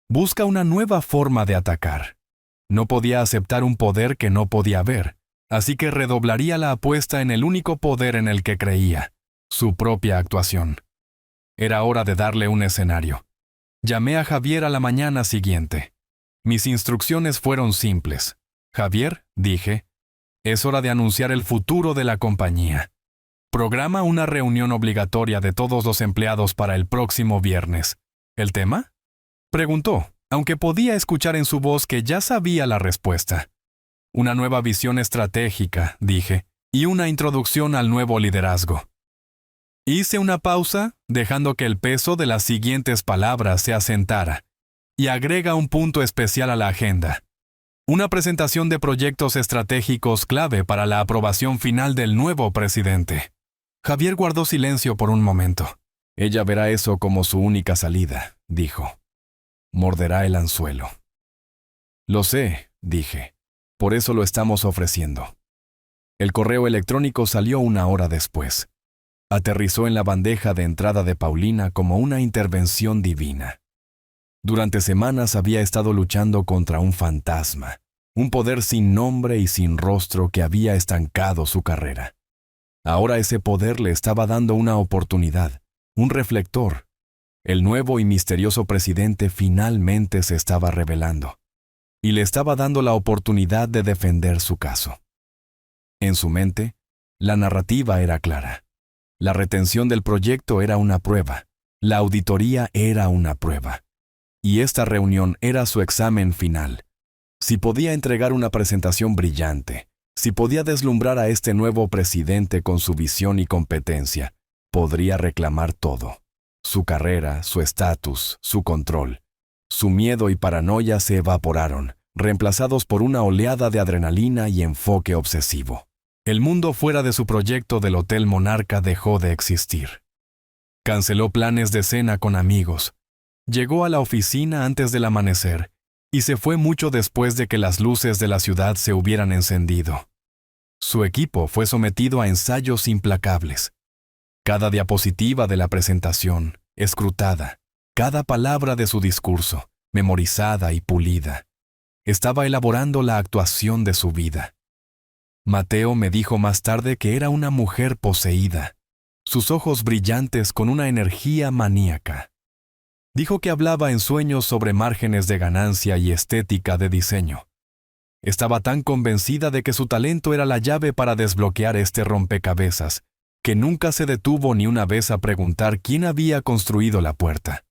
Busca una nueva forma de atacar. No podía aceptar un poder que no podía ver, así que redoblaría la apuesta en el único poder en el que creía, su propia actuación. Era hora de darle un escenario. Llamé a Javier a la mañana siguiente. Mis instrucciones fueron simples. Javier, dije, es hora de anunciar el futuro de la compañía. Programa una reunión obligatoria de todos los empleados para el próximo viernes. ¿El tema?, preguntó, aunque podía escuchar en su voz que ya sabía la respuesta. Una nueva visión estratégica, dije, y una introducción al nuevo liderazgo. Hice una pausa, dejando que el peso de las siguientes palabras se asentara, y agrega un punto especial a la agenda. Una presentación de proyectos estratégicos clave para la aprobación final del nuevo presidente. Javier guardó silencio por un momento. Ella verá eso como su única salida, dijo. Morderá el anzuelo. Lo sé, dije. Por eso lo estamos ofreciendo. El correo electrónico salió una hora después. Aterrizó en la bandeja de entrada de Paulina como una intervención divina. Durante semanas había estado luchando contra un fantasma, un poder sin nombre y sin rostro que había estancado su carrera. Ahora ese poder le estaba dando una oportunidad, un reflector. El nuevo y misterioso presidente finalmente se estaba revelando, y le estaba dando la oportunidad de defender su caso. En su mente, la narrativa era clara. La retención del proyecto era una prueba, la auditoría era una prueba, y esta reunión era su examen final. Si podía entregar una presentación brillante, si podía deslumbrar a este nuevo presidente con su visión y competencia, podría reclamar todo. Su carrera, su estatus, su control. Su miedo y paranoia se evaporaron, reemplazados por una oleada de adrenalina y enfoque obsesivo. El mundo fuera de su proyecto del Hotel Monarca dejó de existir. Canceló planes de cena con amigos. Llegó a la oficina antes del amanecer y se fue mucho después de que las luces de la ciudad se hubieran encendido. Su equipo fue sometido a ensayos implacables. Cada diapositiva de la presentación, escrutada, cada palabra de su discurso, memorizada y pulida. Estaba elaborando la actuación de su vida. Mateo me dijo más tarde que era una mujer poseída, sus ojos brillantes con una energía maníaca. Dijo que hablaba en sueños sobre márgenes de ganancia y estética de diseño. Estaba tan convencida de que su talento era la llave para desbloquear este rompecabezas, que nunca se detuvo ni una vez a preguntar quién había construido la puerta.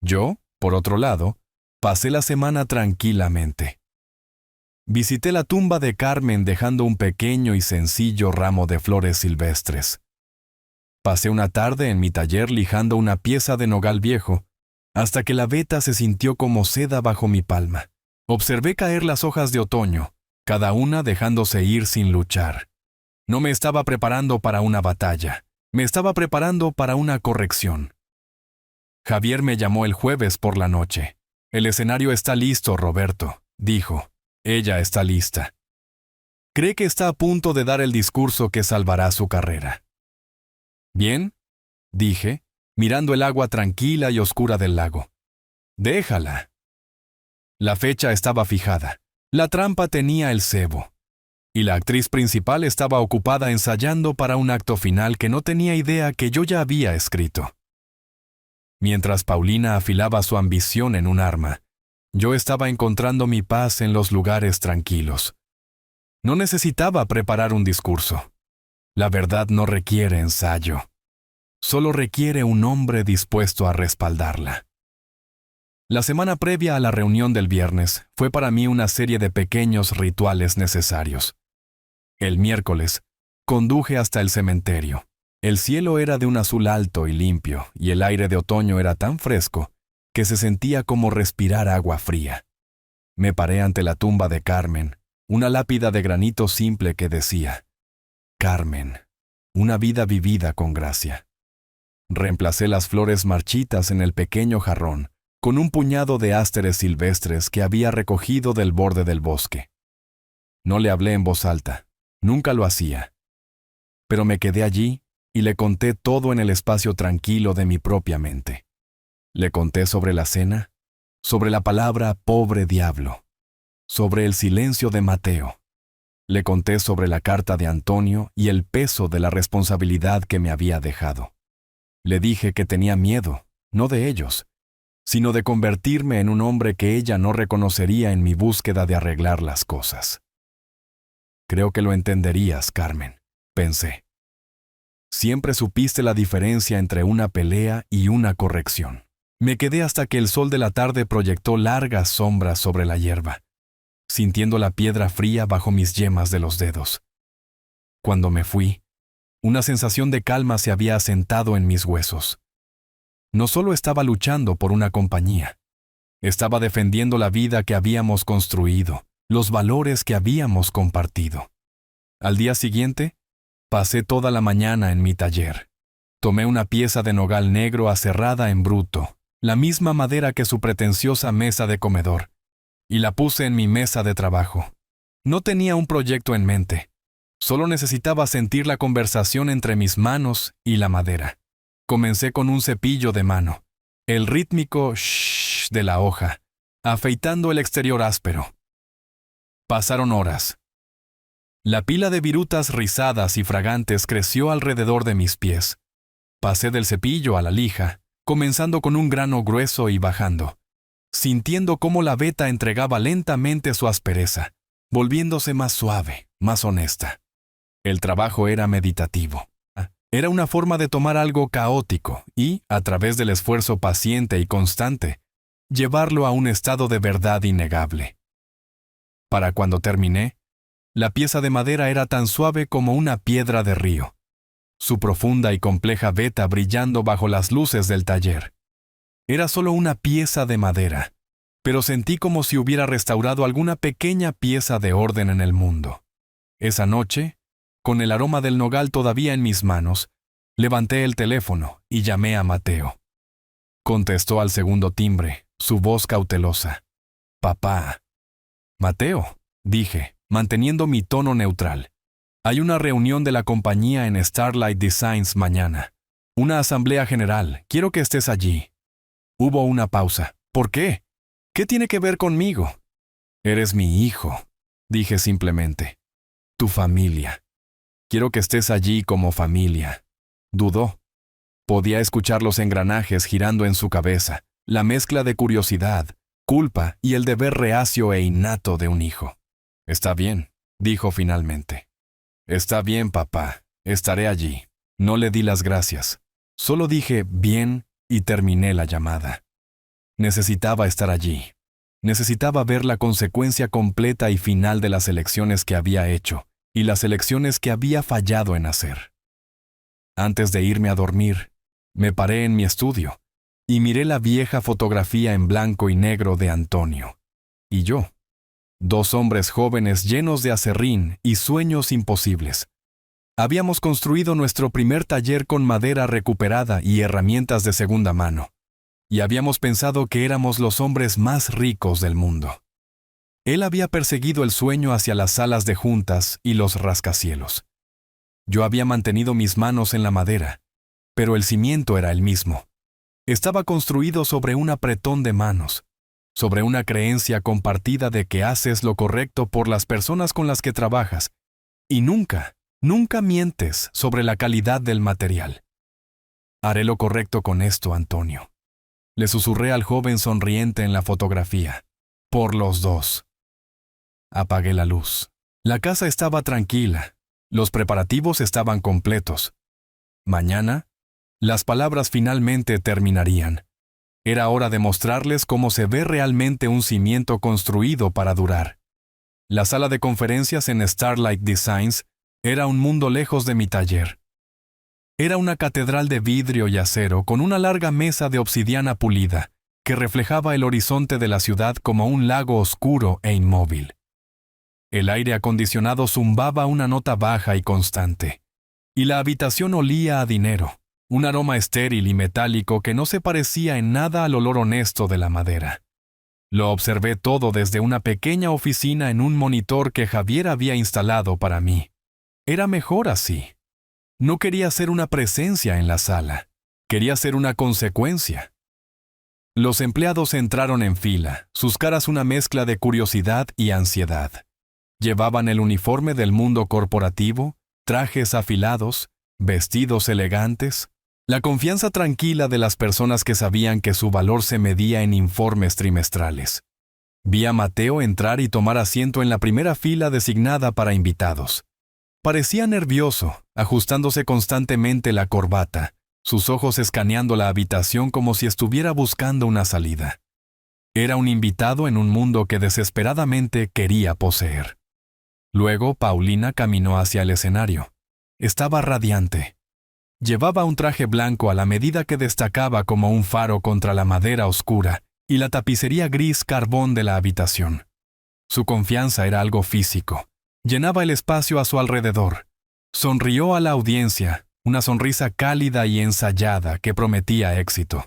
Yo, por otro lado, pasé la semana tranquilamente. Visité la tumba de Carmen dejando un pequeño y sencillo ramo de flores silvestres. Pasé una tarde en mi taller lijando una pieza de nogal viejo, hasta que la veta se sintió como seda bajo mi palma. Observé caer las hojas de otoño, cada una dejándose ir sin luchar. No me estaba preparando para una batalla, me estaba preparando para una corrección. Javier me llamó el jueves por la noche. El escenario está listo, Roberto, dijo. Ella está lista. Cree que está a punto de dar el discurso que salvará su carrera. Bien, dije, mirando el agua tranquila y oscura del lago. Déjala. La fecha estaba fijada. La trampa tenía el cebo. Y la actriz principal estaba ocupada ensayando para un acto final que no tenía idea que yo ya había escrito. Mientras Paulina afilaba su ambición en un arma, yo estaba encontrando mi paz en los lugares tranquilos. No necesitaba preparar un discurso. La verdad no requiere ensayo. Solo requiere un hombre dispuesto a respaldarla. La semana previa a la reunión del viernes fue para mí una serie de pequeños rituales necesarios. El miércoles, conduje hasta el cementerio. El cielo era de un azul alto y limpio, y el aire de otoño era tan fresco que se sentía como respirar agua fría. Me paré ante la tumba de Carmen, una lápida de granito simple que decía: Carmen, una vida vivida con gracia. Reemplacé las flores marchitas en el pequeño jarrón con un puñado de ásteres silvestres que había recogido del borde del bosque. No le hablé en voz alta, nunca lo hacía. Pero me quedé allí y le conté todo en el espacio tranquilo de mi propia mente. Le conté sobre la cena, sobre la palabra pobre diablo, sobre el silencio de Mateo. Le conté sobre la carta de Antonio y el peso de la responsabilidad que me había dejado. Le dije que tenía miedo, no de ellos, sino de convertirme en un hombre que ella no reconocería en mi búsqueda de arreglar las cosas. Creo que lo entenderías, Carmen, pensé. Siempre supiste la diferencia entre una pelea y una corrección. Me quedé hasta que el sol de la tarde proyectó largas sombras sobre la hierba, sintiendo la piedra fría bajo mis yemas de los dedos. Cuando me fui, una sensación de calma se había asentado en mis huesos. No solo estaba luchando por una compañía, estaba defendiendo la vida que habíamos construido, los valores que habíamos compartido. Al día siguiente, pasé toda la mañana en mi taller. Tomé una pieza de nogal negro aserrada en bruto, la misma madera que su pretenciosa mesa de comedor, y la puse en mi mesa de trabajo. No tenía un proyecto en mente. Solo necesitaba sentir la conversación entre mis manos y la madera. Comencé con un cepillo de mano, el rítmico shhh de la hoja, afeitando el exterior áspero. Pasaron horas. La pila de virutas rizadas y fragantes creció alrededor de mis pies. Pasé del cepillo a la lija, comenzando con un grano grueso y bajando, sintiendo cómo la veta entregaba lentamente su aspereza, volviéndose más suave, más honesta. El trabajo era meditativo. Era una forma de tomar algo caótico y, a través del esfuerzo paciente y constante, llevarlo a un estado de verdad innegable. Para cuando terminé, la pieza de madera era tan suave como una piedra de río, su profunda y compleja veta brillando bajo las luces del taller. Era solo una pieza de madera, pero sentí como si hubiera restaurado alguna pequeña pieza de orden en el mundo. Esa noche, con el aroma del nogal todavía en mis manos, levanté el teléfono y llamé a Mateo. Contestó al segundo timbre, su voz cautelosa. «Papá». «Mateo», dije, manteniendo mi tono neutral. «Hay una reunión de la compañía en Starlight Designs mañana. Una asamblea general. Quiero que estés allí». Hubo una pausa. «¿Por qué? ¿Qué tiene que ver conmigo?» «Eres mi hijo», dije simplemente. «Tu familia. Quiero que estés allí como familia». Dudó. Podía escuchar los engranajes girando en su cabeza, la mezcla de curiosidad, culpa y el deber reacio e innato de un hijo. «Está bien», dijo finalmente. «Está bien, papá. Estaré allí». No le di las gracias. Solo dije «bien» y terminé la llamada. Necesitaba estar allí. Necesitaba ver la consecuencia completa y final de las elecciones que había hecho y las elecciones que había fallado en hacer. Antes de irme a dormir, me paré en mi estudio y miré la vieja fotografía en blanco y negro de Antonio. Y yo. 2 hombres jóvenes llenos de aserrín y sueños imposibles. Habíamos construido nuestro primer taller con madera recuperada y herramientas de segunda mano. Y habíamos pensado que éramos los hombres más ricos del mundo. Él había perseguido el sueño hacia las salas de juntas y los rascacielos. Yo había mantenido mis manos en la madera, pero el cimiento era el mismo. Estaba construido sobre un apretón de manos, sobre una creencia compartida de que haces lo correcto por las personas con las que trabajas, y nunca mientes sobre la calidad del material. «Haré lo correcto con esto, Antonio», le susurré al joven sonriente en la fotografía. «Por los dos». Apagué la luz. La casa estaba tranquila. Los preparativos estaban completos. Mañana, las palabras finalmente terminarían. Era hora de mostrarles cómo se ve realmente un cimiento construido para durar. La sala de conferencias en Starlight Designs era un mundo lejos de mi taller. Era una catedral de vidrio y acero con una larga mesa de obsidiana pulida que reflejaba el horizonte de la ciudad como un lago oscuro e inmóvil. El aire acondicionado zumbaba una nota baja y constante, y la habitación olía a dinero, un aroma estéril y metálico que no se parecía en nada al olor honesto de la madera. Lo observé todo desde una pequeña oficina en un monitor que Javier había instalado para mí. Era mejor así. No quería ser una presencia en la sala, quería ser una consecuencia. Los empleados entraron en fila, sus caras una mezcla de curiosidad y ansiedad. Llevaban el uniforme del mundo corporativo, trajes afilados, vestidos elegantes, la confianza tranquila de las personas que sabían que su valor se medía en informes trimestrales. Vi a Mateo entrar y tomar asiento en la primera fila designada para invitados. Parecía nervioso, ajustándose constantemente la corbata, sus ojos escaneando la habitación como si estuviera buscando una salida. Era un invitado en un mundo que desesperadamente quería poseer. Luego Paulina caminó hacia el escenario. Estaba radiante. Llevaba un traje blanco a la medida que destacaba como un faro contra la madera oscura y la tapicería gris carbón de la habitación. Su confianza era algo físico. Llenaba el espacio a su alrededor. Sonrió a la audiencia, una sonrisa cálida y ensayada que prometía éxito.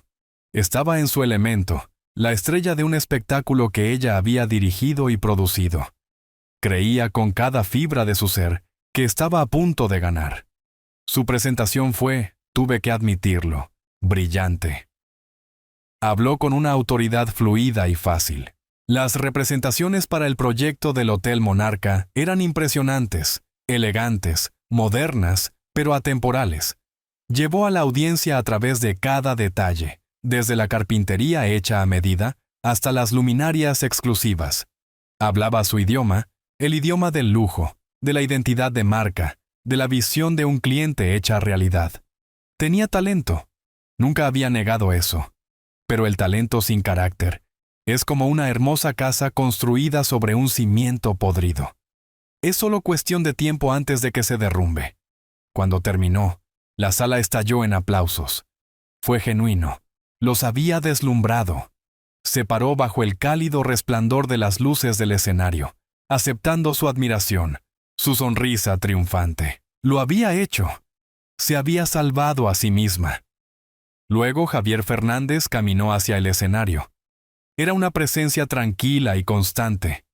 Estaba en su elemento, la estrella de un espectáculo que ella había dirigido y producido. Creía con cada fibra de su ser que estaba a punto de ganar. Su presentación fue, tuve que admitirlo, brillante. Habló con una autoridad fluida y fácil. Las representaciones para el proyecto del Hotel Monarca eran impresionantes, elegantes, modernas, pero atemporales. Llevó a la audiencia a través de cada detalle, desde la carpintería hecha a medida hasta las luminarias exclusivas. Hablaba su idioma, el idioma del lujo, de la identidad de marca, de la visión de un cliente hecha realidad. Tenía talento. Nunca había negado eso. Pero el talento sin carácter es como una hermosa casa construida sobre un cimiento podrido. Es solo cuestión de tiempo antes de que se derrumbe. Cuando terminó, la sala estalló en aplausos. Fue genuino. Los había deslumbrado. Se paró bajo el cálido resplandor de las luces del escenario, aceptando su admiración, su sonrisa triunfante. Lo había hecho. Se había salvado a sí misma. Luego Javier Fernández caminó hacia el escenario. Era una presencia tranquila y constante.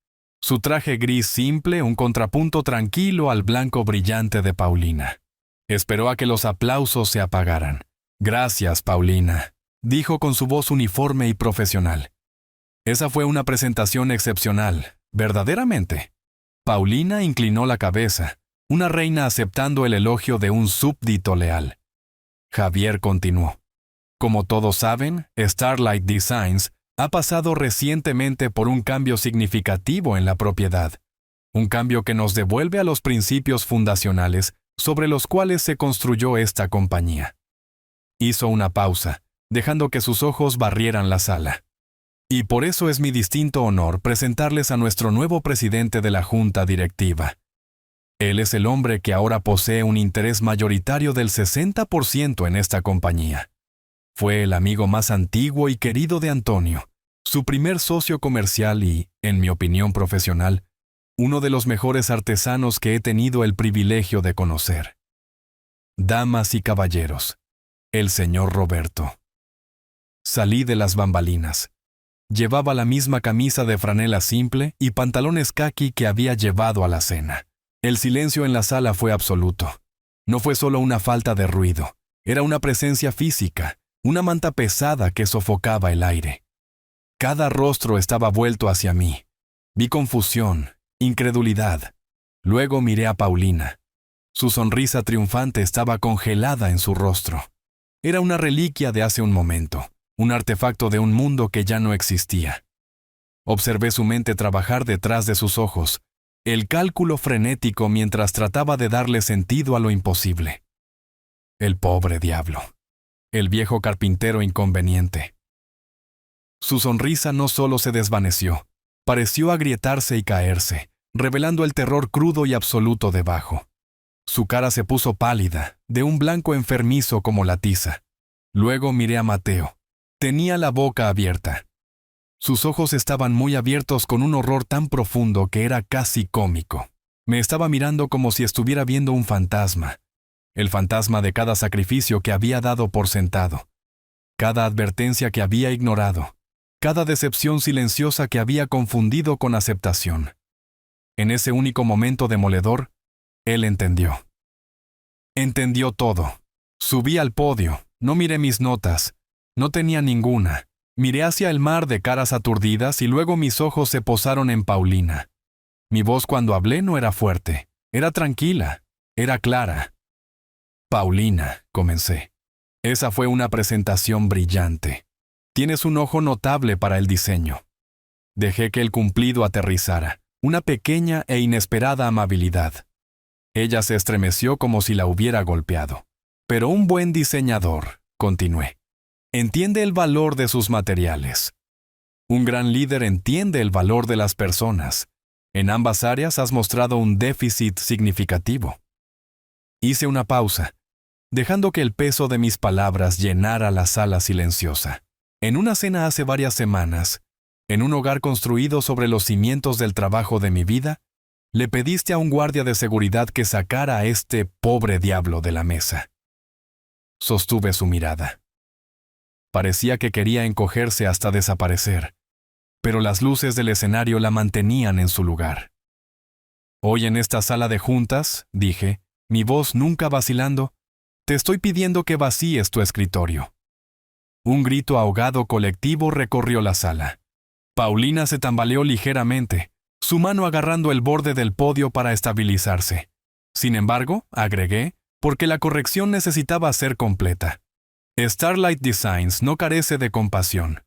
Su traje gris simple, un contrapunto tranquilo al blanco brillante de Paulina. Esperó a que los aplausos se apagaran. «Gracias, Paulina», dijo con su voz uniforme y profesional. Esa fue una presentación excepcional, verdaderamente. Paulina inclinó la cabeza, una reina aceptando el elogio de un súbdito leal. Javier continuó. Como todos saben, Starlight Designs ha pasado recientemente por un cambio significativo en la propiedad, un cambio que nos devuelve a los principios fundacionales sobre los cuales se construyó esta compañía. Hizo una pausa, dejando que sus ojos barrieran la sala. Y por eso es mi distinto honor presentarles a nuestro nuevo presidente de la Junta Directiva. Él es el hombre que ahora posee un interés mayoritario del 60% en esta compañía. Fue el amigo más antiguo y querido de Antonio, su primer socio comercial y, en mi opinión profesional, uno de los mejores artesanos que he tenido el privilegio de conocer. Damas y caballeros, el señor Roberto. Salí de las bambalinas. Llevaba la misma camisa de franela simple y pantalones caqui que había llevado a la cena. El silencio en la sala fue absoluto. No fue solo una falta de ruido, era una presencia física, una manta pesada que sofocaba el aire. Cada rostro estaba vuelto hacia mí. Vi confusión, incredulidad. Luego miré a Paulina. Su sonrisa triunfante estaba congelada en su rostro. Era una reliquia de hace un momento, un artefacto de un mundo que ya no existía. Observé su mente trabajar detrás de sus ojos, el cálculo frenético mientras trataba de darle sentido a lo imposible. El pobre diablo. El viejo carpintero inconveniente. Su sonrisa no solo se desvaneció, pareció agrietarse y caerse, revelando el terror crudo y absoluto debajo. Su cara se puso pálida, de un blanco enfermizo como la tiza. Luego miré a Mateo. Tenía la boca abierta. Sus ojos estaban muy abiertos con un horror tan profundo que era casi cómico. Me estaba mirando como si estuviera viendo un fantasma, el fantasma de cada sacrificio que había dado por sentado, cada advertencia que había ignorado, cada decepción silenciosa que había confundido con aceptación. En ese único momento demoledor, él entendió. Entendió todo. Subí al podio, no miré mis notas, no tenía ninguna. Miré hacia el mar de caras aturdidas y luego mis ojos se posaron en Paulina. Mi voz cuando hablé no era fuerte, era tranquila, era clara. Paulina, comencé. Esa fue una presentación brillante. Tienes un ojo notable para el diseño. Dejé que el cumplido aterrizara, una pequeña e inesperada amabilidad. Ella se estremeció como si la hubiera golpeado. Pero un buen diseñador, continué, entiende el valor de sus materiales. Un gran líder entiende el valor de las personas. En ambas áreas has mostrado un déficit significativo. Hice una pausa, dejando que el peso de mis palabras llenara la sala silenciosa. En una cena hace varias semanas, en un hogar construido sobre los cimientos del trabajo de mi vida, le pediste a un guardia de seguridad que sacara a este pobre diablo de la mesa. Sostuve su mirada. Parecía que quería encogerse hasta desaparecer, pero las luces del escenario la mantenían en su lugar. Hoy en esta sala de juntas, dije, mi voz nunca vacilando, te estoy pidiendo que vacíes tu escritorio. Un grito ahogado colectivo recorrió la sala. Paulina se tambaleó ligeramente, su mano agarrando el borde del podio para estabilizarse. Sin embargo, agregué, porque la corrección necesitaba ser completa. Starlight Designs no carece de compasión.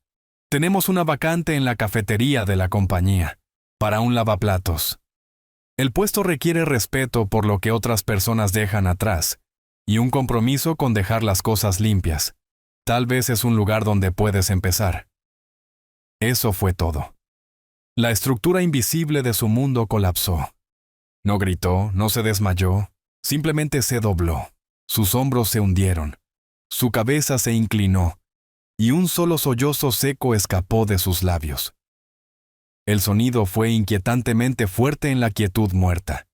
Tenemos una vacante en la cafetería de la compañía, para un lavaplatos. El puesto requiere respeto por lo que otras personas dejan atrás, y un compromiso con dejar las cosas limpias. Tal vez es un lugar donde puedes empezar. Eso fue todo. La estructura invisible de su mundo colapsó. No gritó, no se desmayó, simplemente se dobló. Sus hombros se hundieron, su cabeza se inclinó, y un solo sollozo seco escapó de sus labios. El sonido fue inquietantemente fuerte en la quietud muerta.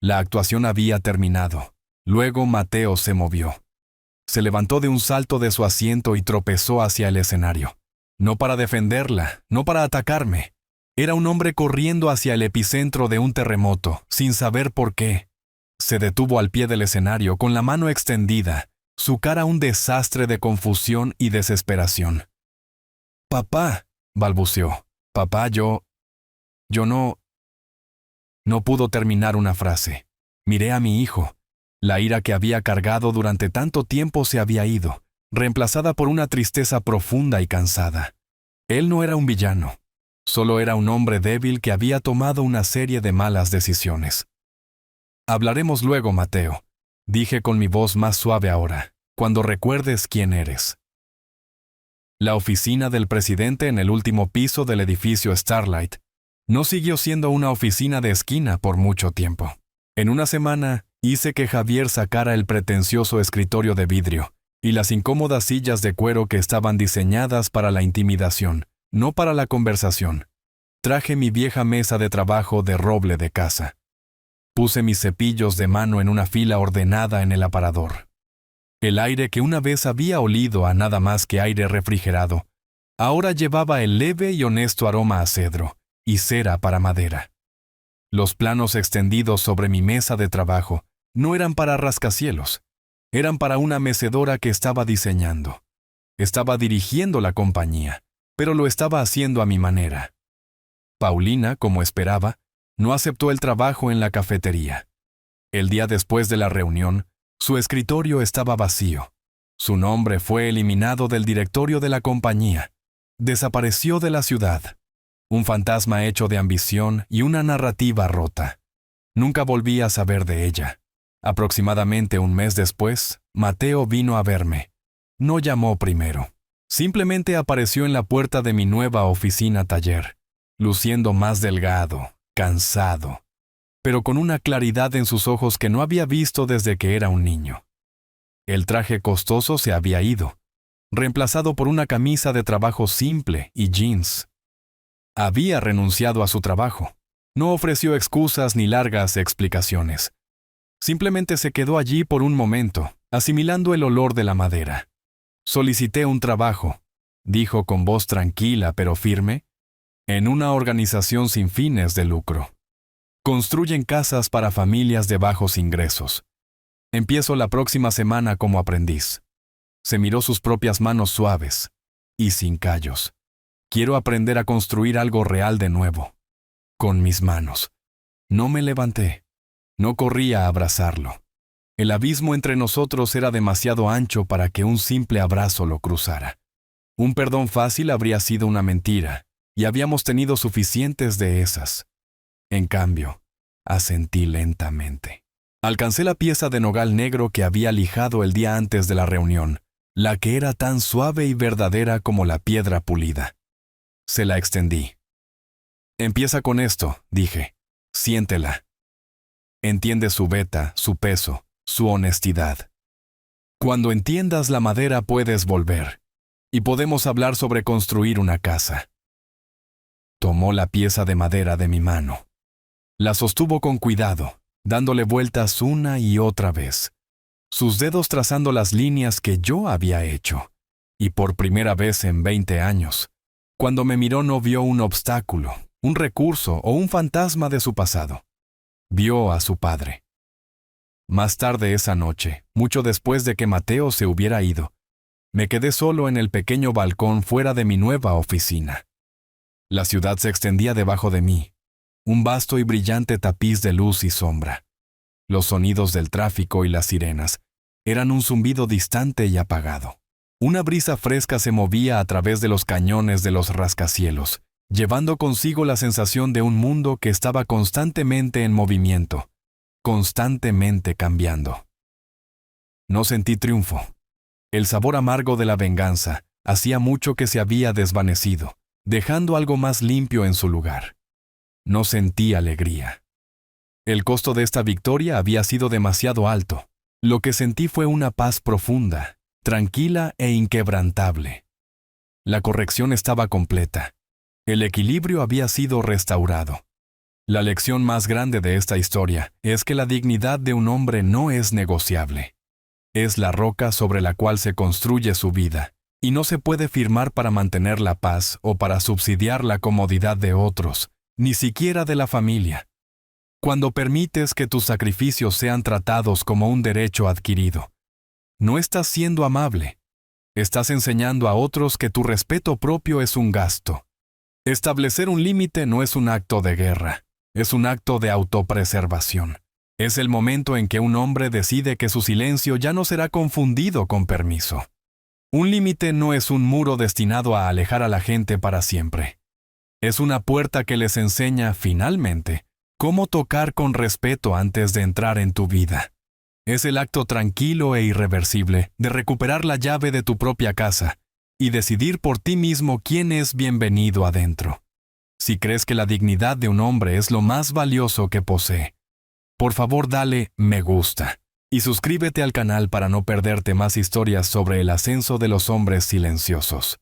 La actuación había terminado. Luego Mateo se movió. Se levantó de un salto de su asiento y tropezó hacia el escenario. No para defenderla, no para atacarme. Era un hombre corriendo hacia el epicentro de un terremoto, sin saber por qué. Se detuvo al pie del escenario con la mano extendida, su cara un desastre de confusión y desesperación. «Papá», balbuceó. «Papá, yo no...» No pudo terminar una frase. Miré a mi hijo. La ira que había cargado durante tanto tiempo se había ido, reemplazada por una tristeza profunda y cansada. Él no era un villano. Solo era un hombre débil que había tomado una serie de malas decisiones. «Hablaremos luego, Mateo», dije con mi voz más suave ahora, «cuando recuerdes quién eres». La oficina del presidente en el último piso del edificio Starlight no siguió siendo una oficina de esquina por mucho tiempo. En una semana, hice que Javier sacara el pretencioso escritorio de vidrio y las incómodas sillas de cuero que estaban diseñadas para la intimidación, no para la conversación. Traje mi vieja mesa de trabajo de roble de casa. Puse mis cepillos de mano en una fila ordenada en el aparador. El aire que una vez había olido a nada más que aire refrigerado, ahora llevaba el leve y honesto aroma a cedro y cera para madera. Los planos extendidos sobre mi mesa de trabajo no eran para rascacielos, eran para una mecedora que estaba diseñando. Estaba dirigiendo la compañía, pero lo estaba haciendo a mi manera. Paulina, como esperaba, no aceptó el trabajo en la cafetería. El día después de la reunión, su escritorio estaba vacío. Su nombre fue eliminado del directorio de la compañía. Desapareció de la ciudad. Un fantasma hecho de ambición y una narrativa rota. Nunca volví a saber de ella. Aproximadamente un mes después, Mateo vino a verme. No llamó primero. Simplemente apareció en la puerta de mi nueva oficina-taller, luciendo más delgado, cansado, pero con una claridad en sus ojos que no había visto desde que era un niño. El traje costoso se había ido. reemplazado por una camisa de trabajo simple y jeans. Había renunciado a su trabajo. No ofreció excusas ni largas explicaciones. Simplemente se quedó allí por un momento, asimilando el olor de la madera. Solicité un trabajo, dijo con voz tranquila pero firme, en una organización sin fines de lucro. Construyen casas para familias de bajos ingresos. Empiezo la próxima semana como aprendiz. Se miró sus propias manos suaves y sin callos. Quiero aprender a construir algo real de nuevo. Con mis manos. No me levanté. No corrí a abrazarlo. El abismo entre nosotros era demasiado ancho para que un simple abrazo lo cruzara. Un perdón fácil habría sido una mentira, y habíamos tenido suficientes de esas. En cambio, asentí lentamente. Alcancé la pieza de nogal negro que había lijado el día antes de la reunión, la que era tan suave y verdadera como la piedra pulida. Se la extendí. Empieza con esto, dije. Siéntela. Entiende su veta, su peso, su honestidad. Cuando entiendas la madera puedes volver, y podemos hablar sobre construir una casa. Tomó la pieza de madera de mi mano. La sostuvo con cuidado, dándole vueltas una y otra vez, sus dedos trazando las líneas que yo había hecho, y por primera vez en 20 años, cuando me miró no vio un obstáculo, un recurso o un fantasma de su pasado. Vio a su padre. Más tarde esa noche, mucho después de que Mateo se hubiera ido, me quedé solo en el pequeño balcón fuera de mi nueva oficina. La ciudad se extendía debajo de mí, un vasto y brillante tapiz de luz y sombra. Los sonidos del tráfico y las sirenas eran un zumbido distante y apagado. Una brisa fresca se movía a través de los cañones de los rascacielos, llevando consigo la sensación de un mundo que estaba constantemente en movimiento, constantemente cambiando. No sentí triunfo. El sabor amargo de la venganza hacía mucho que se había desvanecido, dejando algo más limpio en su lugar. No sentí alegría. El costo de esta victoria había sido demasiado alto. Lo que sentí fue una paz profunda, tranquila e inquebrantable. La corrección estaba completa. El equilibrio había sido restaurado. La lección más grande de esta historia es que la dignidad de un hombre no es negociable. Es la roca sobre la cual se construye su vida, y no se puede firmar para mantener la paz o para subsidiar la comodidad de otros, ni siquiera de la familia. Cuando permites que tus sacrificios sean tratados como un derecho adquirido, no estás siendo amable. Estás enseñando a otros que tu respeto propio es un gasto. Establecer un límite no es un acto de guerra, es un acto de autopreservación. Es el momento en que un hombre decide que su silencio ya no será confundido con permiso. Un límite no es un muro destinado a alejar a la gente para siempre. Es una puerta que les enseña, finalmente, cómo tocar con respeto antes de entrar en tu vida. Es el acto tranquilo e irreversible de recuperar la llave de tu propia casa y decidir por ti mismo quién es bienvenido adentro. Si crees que la dignidad de un hombre es lo más valioso que posee, por favor dale me gusta y suscríbete al canal para no perderte más historias sobre el ascenso de los hombres silenciosos.